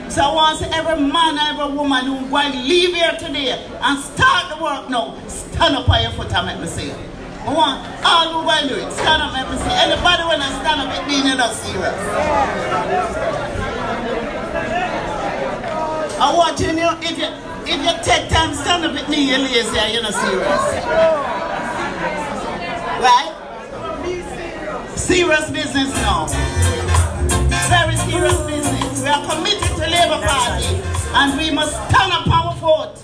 So I want to say every man and every woman who going to leave here today and start the work now, stand up on your foot and make me see it. I want all who going to do it. Stand up, let me see. Anybody when I stand up, it means you're not serious. I want you to know, if you take time, stand up, it means you're lazy and you're not serious. Right? Serious business now. Very serious business. We are committed to Labour Party, and we must stand up our foot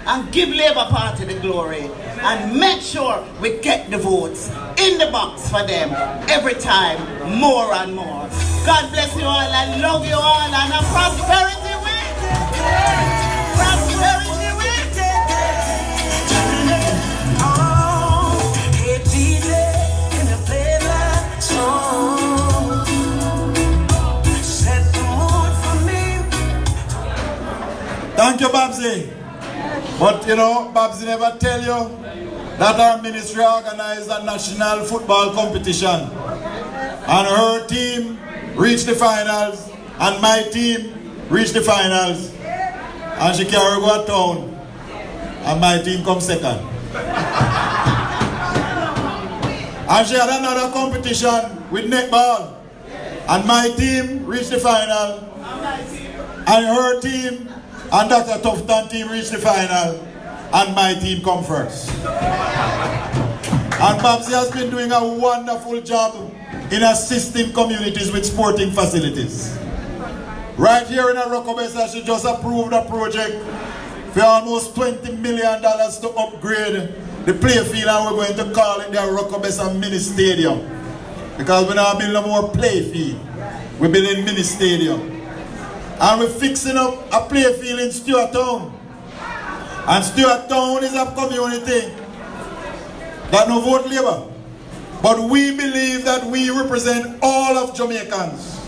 and give Labour Party the glory and make sure we get the votes in the box for them every time, more and more. God bless you all. I love you all, and a prosperity week. Prosperity week. Oh, hey DJ, can you play that song? Set the mood for me. Thank you, Babsy. But you know, Babsy never tell you that our ministry organized a national football competition. And her team reached the finals, and my team reached the finals. And she carry go to town, and my team come second. And she had another competition with netball. And my team reached the final. And her team and Dr. Tufton team reached the final. And my team come first. And Babsy has been doing a wonderful job in assisting communities with sporting facilities. Right here in Oracabessa, she just approved a project for almost $20 million to upgrade the playfield, and we're going to call it the Oracabessa Mini Stadium. Because we're not building no more playfield. We're building mini stadium. And we're fixing up a playfield in Stuart Town. And Stuart Town is a community that no vote Labour. But we believe that we represent all of Jamaicans.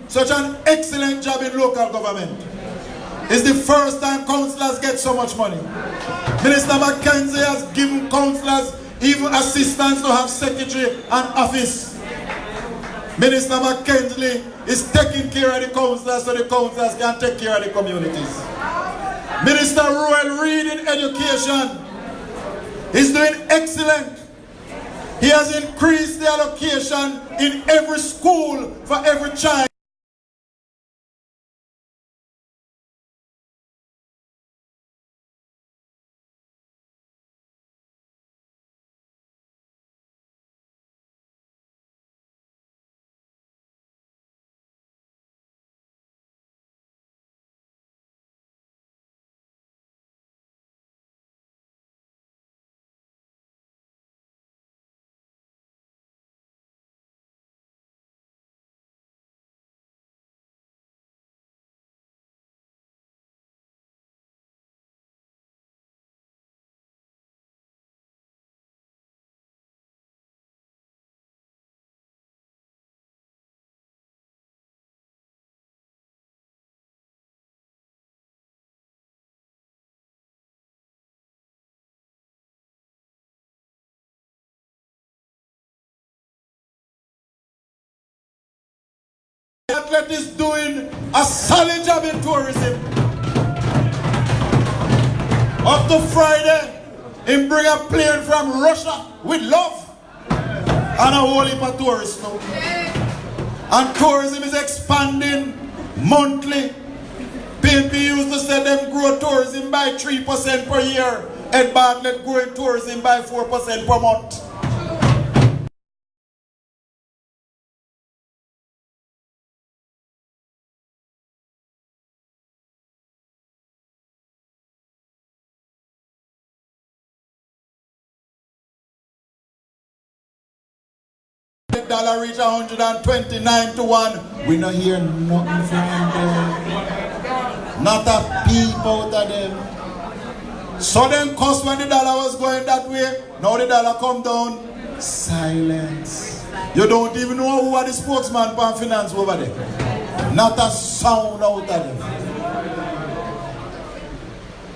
Such an excellent job in local government. It's the first time councillors get so much money. Minister Mackenzie has given councillors even assistance to have secretary and office. Minister Mackenzie is taking care of the councillors so the councillors can take care of the communities. Minister Royal Reid in education is doing excellent. He has increased the allocation in every school for every child. The athlete is doing a solid job in tourism. Up to Friday, he bring a plane from Russia with love and a whole heap of tourists now. And tourism is expanding monthly. PNP used to say them grow tourism by 3% per year, and Bartlett growing tourism by 4% per month. Dollar reach 129 to 1. We not hear nothing from them. Not a peep out of them. So then cost when the dollar was going that way. Now the dollar come down. Silence. You don't even know who are the spokesman for finance over there. Not a sound out of them.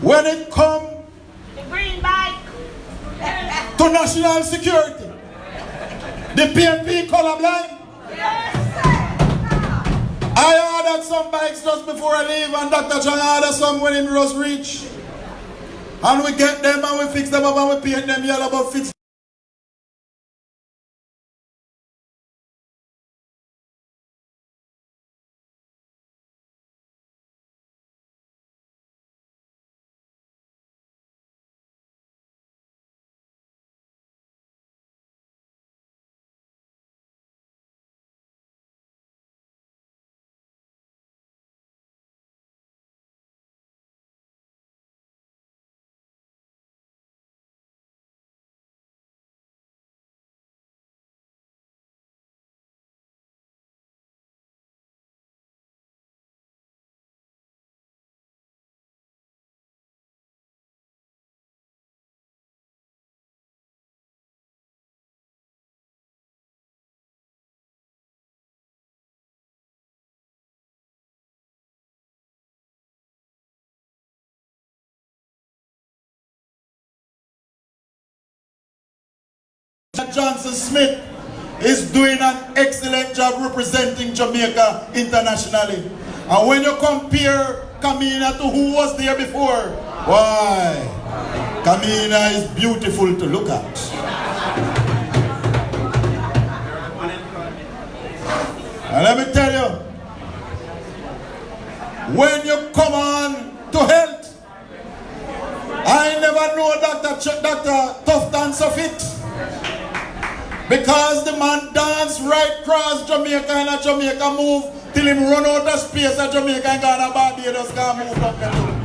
When it come The green bike. to national security, the PNP colorblind. Yes, sir. I ordered some bikes just before I leave, and Dr. John ordered some when it was reach. And we get them and we fix them up and we paint them yellow, but fix Johnson Smith is doing an excellent job representing Jamaica internationally. And when you compare Kamina to who was there before, why, Kamina is beautiful to look at. And let me tell you, when you come on to health, I never know Dr. Tough dance of it. Because the man dance right across Jamaica and a Jamaica move till him run out of space at Jamaica and Ghana Barbados can move up and down.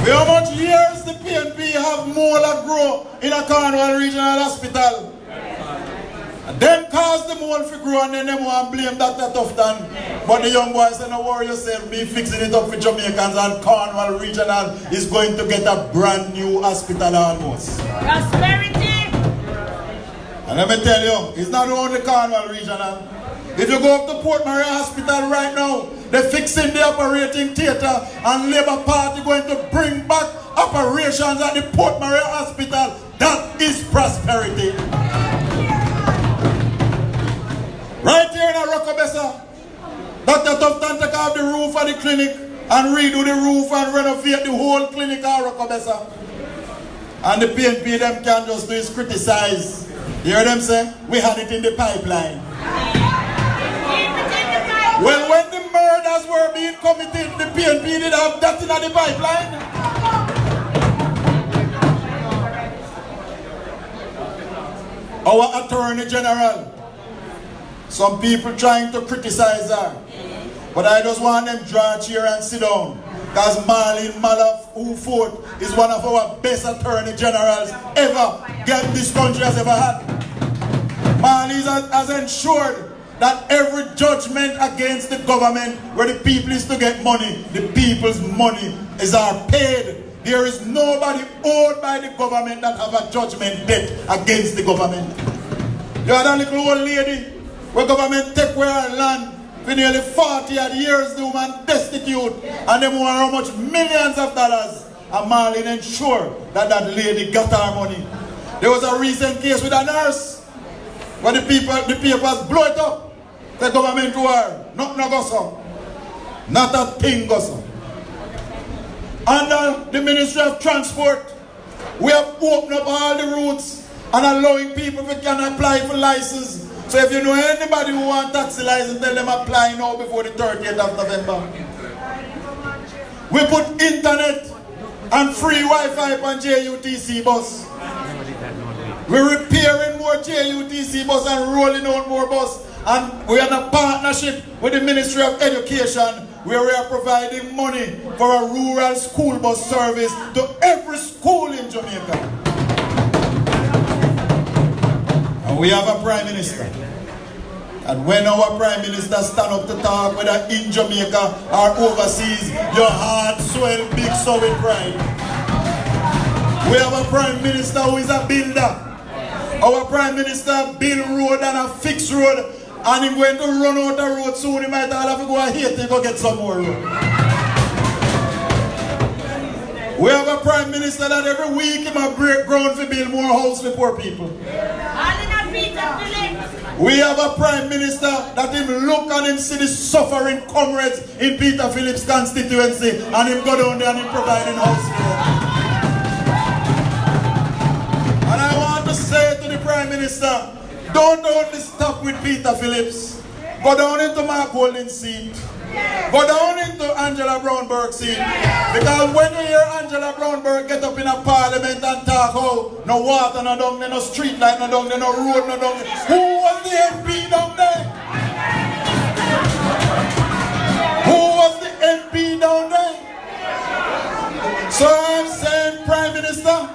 For how much years the PNP have more that grow in a Cornwall Regional Hospital? And them cause the mole to grow and then them want to blame Dr. Tufton. But the young boys say, no worry yourself, be fixing it up for Jamaicans, and Cornwall Regional is going to get a brand new hospital almost. Prosperity. And let me tell you, it's not only Cornwall Regional. If you go up to Port Maria Hospital right now, they're fixing the operating theatre, and Labour Party going to bring back operations at the Port Maria Hospital. That is prosperity. Right here in Oracabessa, Dr. Tufton take off the roof of the clinic and redo the roof and renovate the whole clinic at Oracabessa. And the PNP them can just do is criticize. You hear them say? We had it in the pipeline. Well, when the murders were being committed, the PNP did have that in the pipeline. Our Attorney General, some people trying to criticize her, but I just want them to draw a chair and sit down. Because Marlene Malaf, who fought, is one of our best attorney generals ever this country has ever had. Marlene has ensured that every judgment against the government where the people is to get money, the people's money are paid. There is nobody owed by the government that have a judgment debt against the government. You had a little old lady where government take away her land for nearly 40 odd years, the woman destitute, and they want how much millions of dollars. And Marlene ensured that that lady got her money. There was a recent case with a nurse where the papers blow it up. The government war, nothing goes on. Not a thing goes on. Under the Ministry of Transport, we have opened up all the routes and allowing people who can apply for license. So if you know anybody who wants taxi license, tell them apply now before the 30th of November. We put internet and free Wi-Fi on JUTC bus. We're repairing more JUTC bus and rolling out more bus. And we are in a partnership with the Ministry of Education where we are providing money for a rural school bus service to every school in Jamaica. And we have a Prime Minister. And when our Prime Minister stand up to talk, whether in Jamaica or overseas, your heart swell big so with pride. We have a Prime Minister who is a builder. Our Prime Minister build road and a fixed road. And he's going to run out the road soon. He might have to go and Haiti to go get some more road. We have a Prime Minister that every week he might break ground to build more house for poor people. We have a Prime Minister that him look and him see the suffering comrades in Peter Phillips' constituency and him go down there and him providing house for them. And I want to say to the Prime Minister, don't only stop with Peter Phillips. Go down into Mark Golding's seat. Go down into Angela Brownberg's seat. Because when you hear Angela Brownberg get up in a parliament and talk, oh, no water, no down there, no street light, no down there, no road, no down there. Who was the MP down there? Who was the MP down there? So I'm saying, Prime Minister,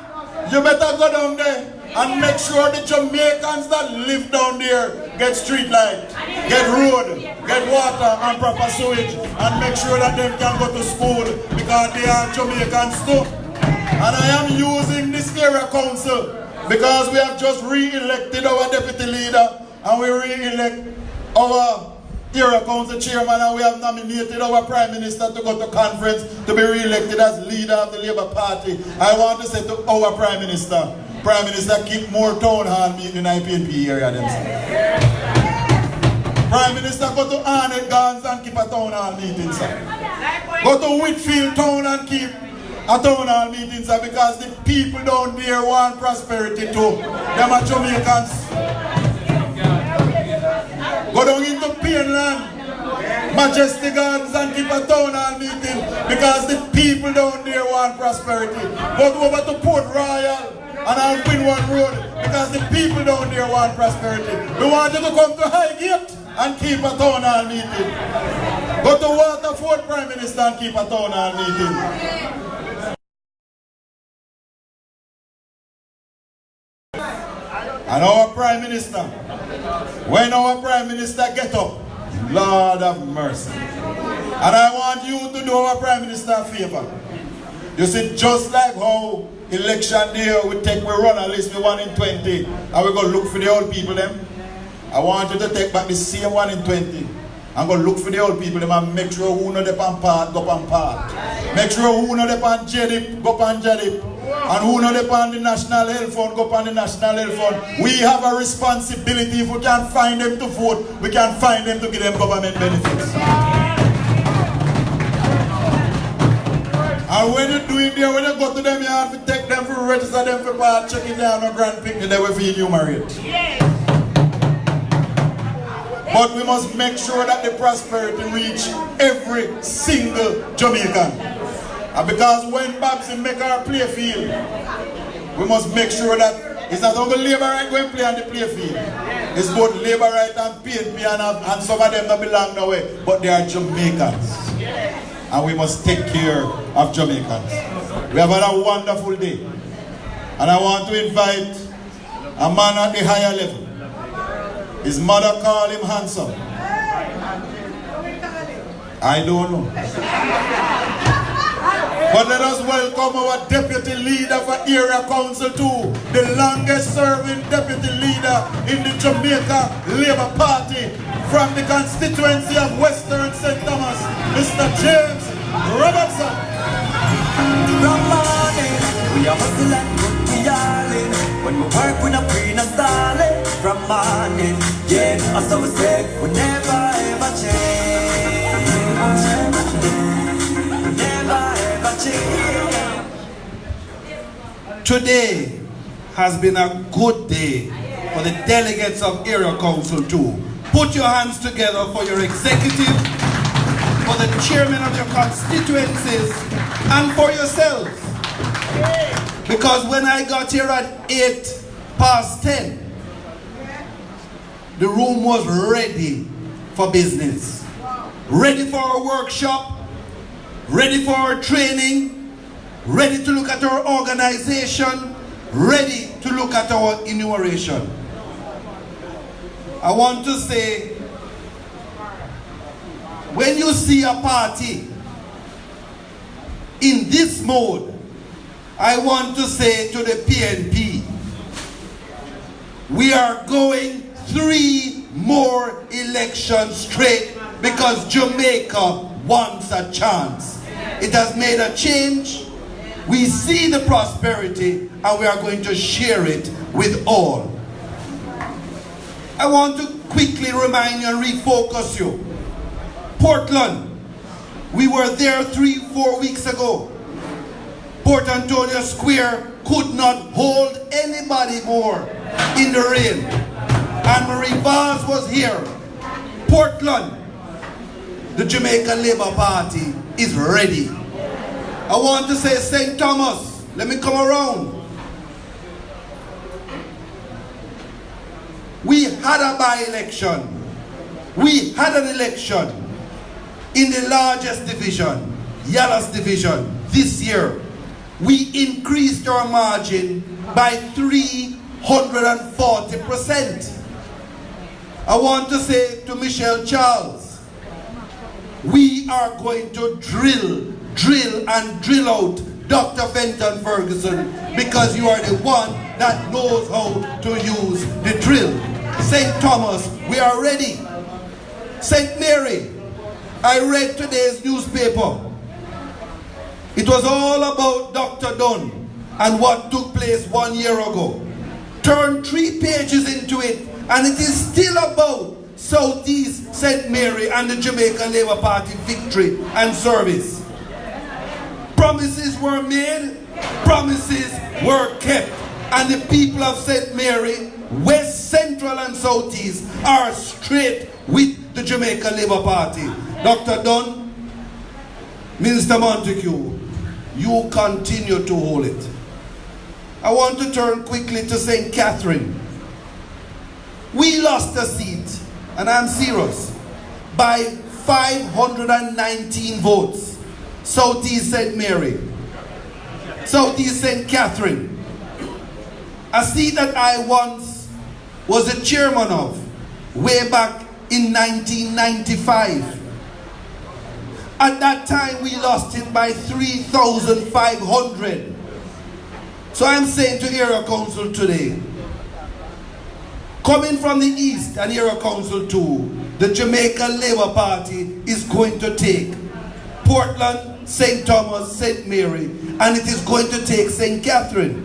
you better go down there and make sure the Jamaicans that live down there get street light, get road, get water and proper sewage, and make sure that they can go to school because they are Jamaicans too. And I am using this area council because we have just re-elected our deputy leader and we re-elect our area council chairman and we have nominated our Prime Minister to go to conference to be re-elected as leader of the Labour Party. I want to say to our Prime Minister, Prime Minister keep more town hall meeting in IPNP area themselves. Prime Minister go to Arnett Gardens and keep a town hall meeting, sir. Go to Whitfield town and keep a town hall meeting, sir, because the people down there want prosperity too. Them are Jamaicans. Go down into Pineland, Majesty Gardens and keep a town hall meeting because the people down there want prosperity. Go over to Port Royal and I'll win one road because the people down there want prosperity. We want you to come to Highgate and keep a town hall meeting. Go to Waterford, Prime Minister, and keep a town hall meeting. And our Prime Minister, when our Prime Minister get up, Lord have mercy. And I want you to do our Prime Minister a favor. You see, just like how election day we run a list with 1 in 20 and we go look for the old people them. I want you to take back the same 1 in 20 and go look for the old people them and make sure who know they pan part, go pan part. Make sure who know they pan JLP, go pan JLP. And who know they pan the National Health Fund, go pan the National Health Fund. We have a responsibility. If we can find them to vote, we can find them to give them government benefits. And when you do it there, when you go to them, you have to take them for register them for part, check it down on grand picnic, they will feed you married. But we must make sure that the prosperity reach every single Jamaican. And because when Babsy make our play field, we must make sure that it's not only labor right going to play on the play field. It's both labor right and PNP and some of them that belong nowhere, but they are Jamaicans. And we must take care of Jamaicans. We have had a wonderful day. And I want to invite a man at the higher level. His mother called him handsome. I don't know. But let us welcome our deputy leader for Area Council 2, the longest serving deputy leader in the Jamaica Labour Party from the constituency of Western St. Thomas, Mr. James Robertson. From morning, we are hustling, we are in. When we work, we not free, not stalling. From morning, yeah, as I was said, we never ever change. Never ever change. Today has been a good day for the delegates of Area Council 2. Put your hands together for your executive, for the chairman of your constituencies, and for yourselves. Because when I got here at 10:08, the room was ready for business. Ready for our workshop, ready for our training, ready to look at our organization, ready to look at our enumeration. I want to say, when you see a party in this mode, I want to say to the PNP, we are going 3 more elections straight because Jamaica wants a chance. It has made a change. We see the prosperity and we are going to share it with all. I want to quickly remind you and refocus you. Portland, we were there 3-4 weeks ago. Port Antonio Square could not hold anybody more in the rain. And Marie Vaz was here. Portland, the Jamaica Labour Party is ready. I want to say St. Thomas, let me come around. We had a by-election. We had an election in the largest division, Yallah's division, this year. We increased our margin by 340%. I want to say to Michelle Charles, we are going to drill out Dr. Fenton Ferguson because you are the one that knows how to use the drill. St. Thomas, we are ready. St. Mary, I read today's newspaper. It was all about Dr. Dunn and what took place 1 year ago. Turn 3 pages into it, and it is still about Southeast St. Mary and the Jamaica Labour Party victory and service. Promises were made, promises were kept, and the people of St. Mary, West, Central and Southeast are straight with the Jamaica Labour Party. Dr. Dunn, Minister Montague, you continue to hold it. I want to turn quickly to St. Catherine. We lost a seat, and I'm serious, by 519 votes. Southeast St. Mary, Southeast St. Catherine, a seat that I once was the chairman of way back in 1995. At that time we lost it by 3,500. So I'm saying to Area Council today, coming from the East and Area Council 2, the Jamaica Labour Party is going to take Portland, St. Thomas, St. Mary, and it is going to take St. Catherine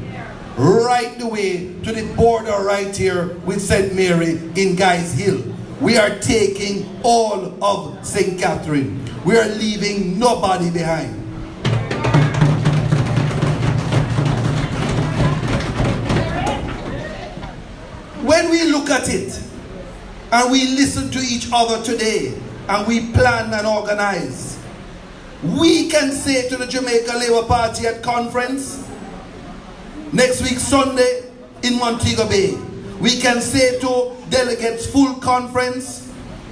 right the way to the border right here with St. Mary in Guys Hill. We are taking all of St. Catherine. We are leaving nobody behind. When we look at it and we listen to each other today and we plan and organize, we can say to the Jamaica Labour Party at conference next week Sunday in Montego Bay. We can say to delegates full conference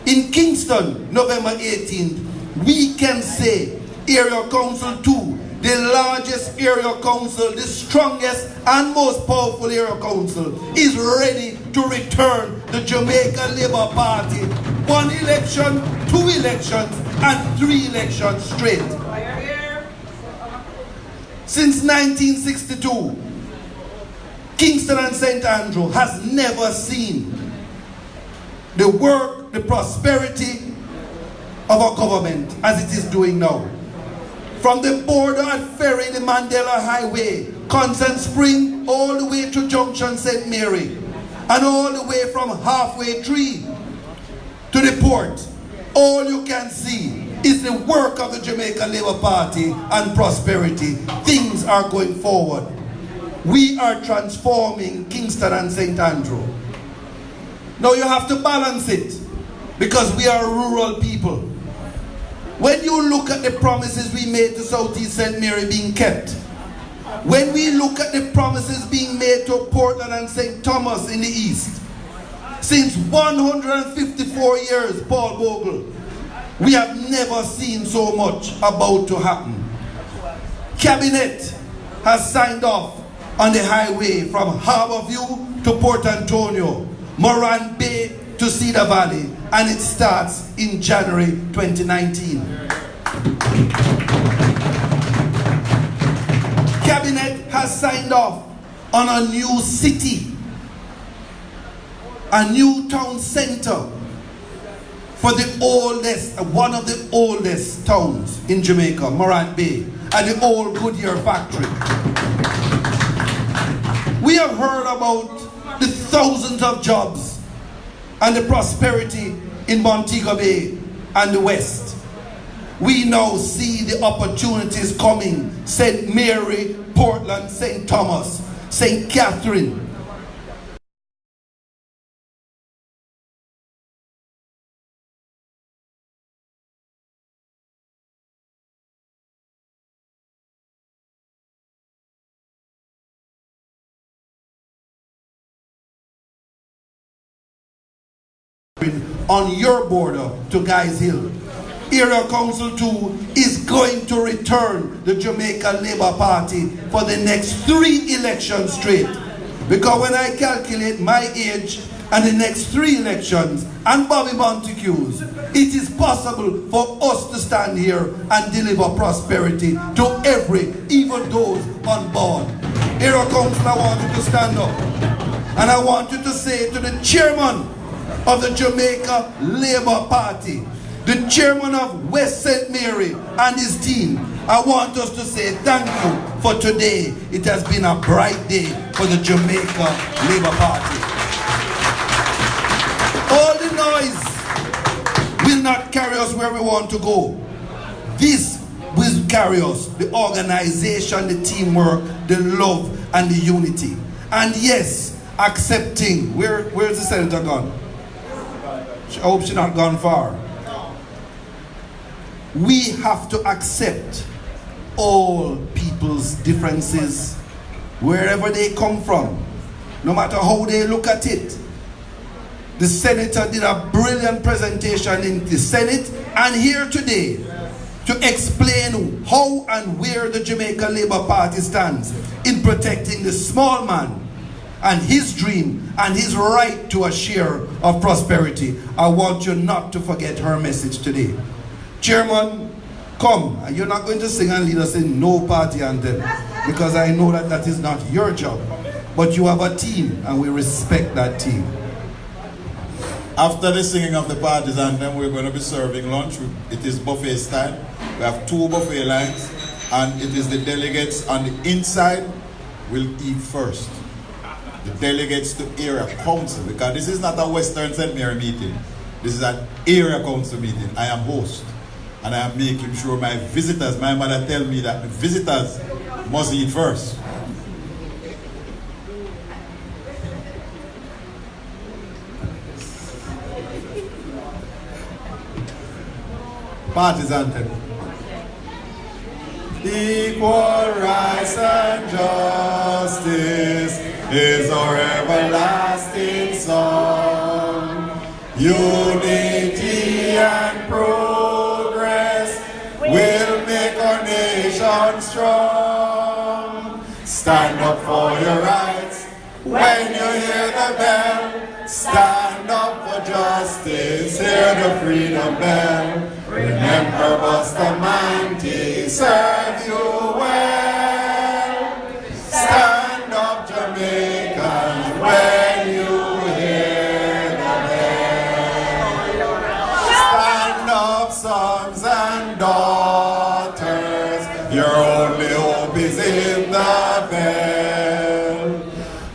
in Kingston November 18th. We can say Area Council 2, the largest area council, the strongest and most powerful area council, is ready to return the Jamaica Labour Party 1 election, 2 elections and 3 elections straight. Since 1962, Kingston and St. Andrew has never seen the work, the prosperity of our government as it is doing now. From the border at Ferry, the Mandela Highway, Constant Spring, all the way to Junction St. Mary, and all the way from Halfway Tree to the port, all you can see is the work of the Jamaica Labour Party and prosperity. Things are going forward. We are transforming Kingston and St. Andrew. Now you have to balance it because we are rural people. When you look at the promises we made to Southeast St. Mary being kept, when we look at the promises being made to Portland and St. Thomas in the East, since 154 years, Paul Bogle, we have never seen so much about to happen. Cabinet has signed off on the highway from Harborview to Port Antonio, Moran Bay to Cedar Valley, and it starts in January 2019. Cabinet has signed off on a new city, a new town center for the oldest, one of the oldest towns in Jamaica, Moran Bay, and the old Goodyear factory. We have heard about the thousands of jobs and the prosperity in Montego Bay and the West. We now see the opportunities coming. St. Mary, Portland, St. Thomas, St. Catherine. On your border to Guys Hill. Area Council 2 is going to return the Jamaica Labour Party for the next 3 elections straight. Because when I calculate my age and the next 3 elections and Bobby Montague's, it is possible for us to stand here and deliver prosperity to even those on board. Area Council, I want you to stand up. And I want you to say to the chairman of the Jamaica Labour Party, the chairman of West St. Mary and his team, I want us to say thank you for today. It has been a bright day for the Jamaica Labour Party. All the noise will not carry us where we want to go. This will carry us, the organization, the teamwork, the love, and the unity. And yes, accepting. Where's the senator gone? I hope she's not gone far. We have to accept all people's differences, wherever they come from, no matter how they look at it. The senator did a brilliant presentation in the Senate and here today to explain how and where the Jamaica Labour Party stands in protecting the small man and his dream and his right to a share of prosperity. I want you not to forget her message today. Chairman, come. You're not going to sing and lead us in no party anthem because I know that that is not your job. But you have a team and we respect that team. After the singing of the party's anthem, we're going to be serving lunch. It is buffet style. We have 2 buffet lines, and it is the delegates on the inside will eat first. The delegates to area council, because this is not a Western St. Mary meeting. This is an area council meeting. I am host, and I am making sure my visitors, my mother tell me that the visitors must eat first. Party's anthem. Equal rights and justice is our everlasting song. Unity and progress will make our nation strong. Stand up for your rights when you hear the bell. Stand up for justice, hear the freedom bell. Remember Bustamante serves you well. Stand up, Jamaicans, when you hear the bell. Stand up, sons and daughters, your only hope is in the bell.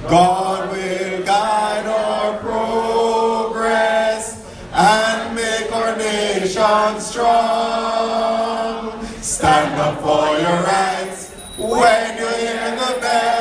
God will guide our progress and make our nation strong. Stand up for your rights when you hear the bell.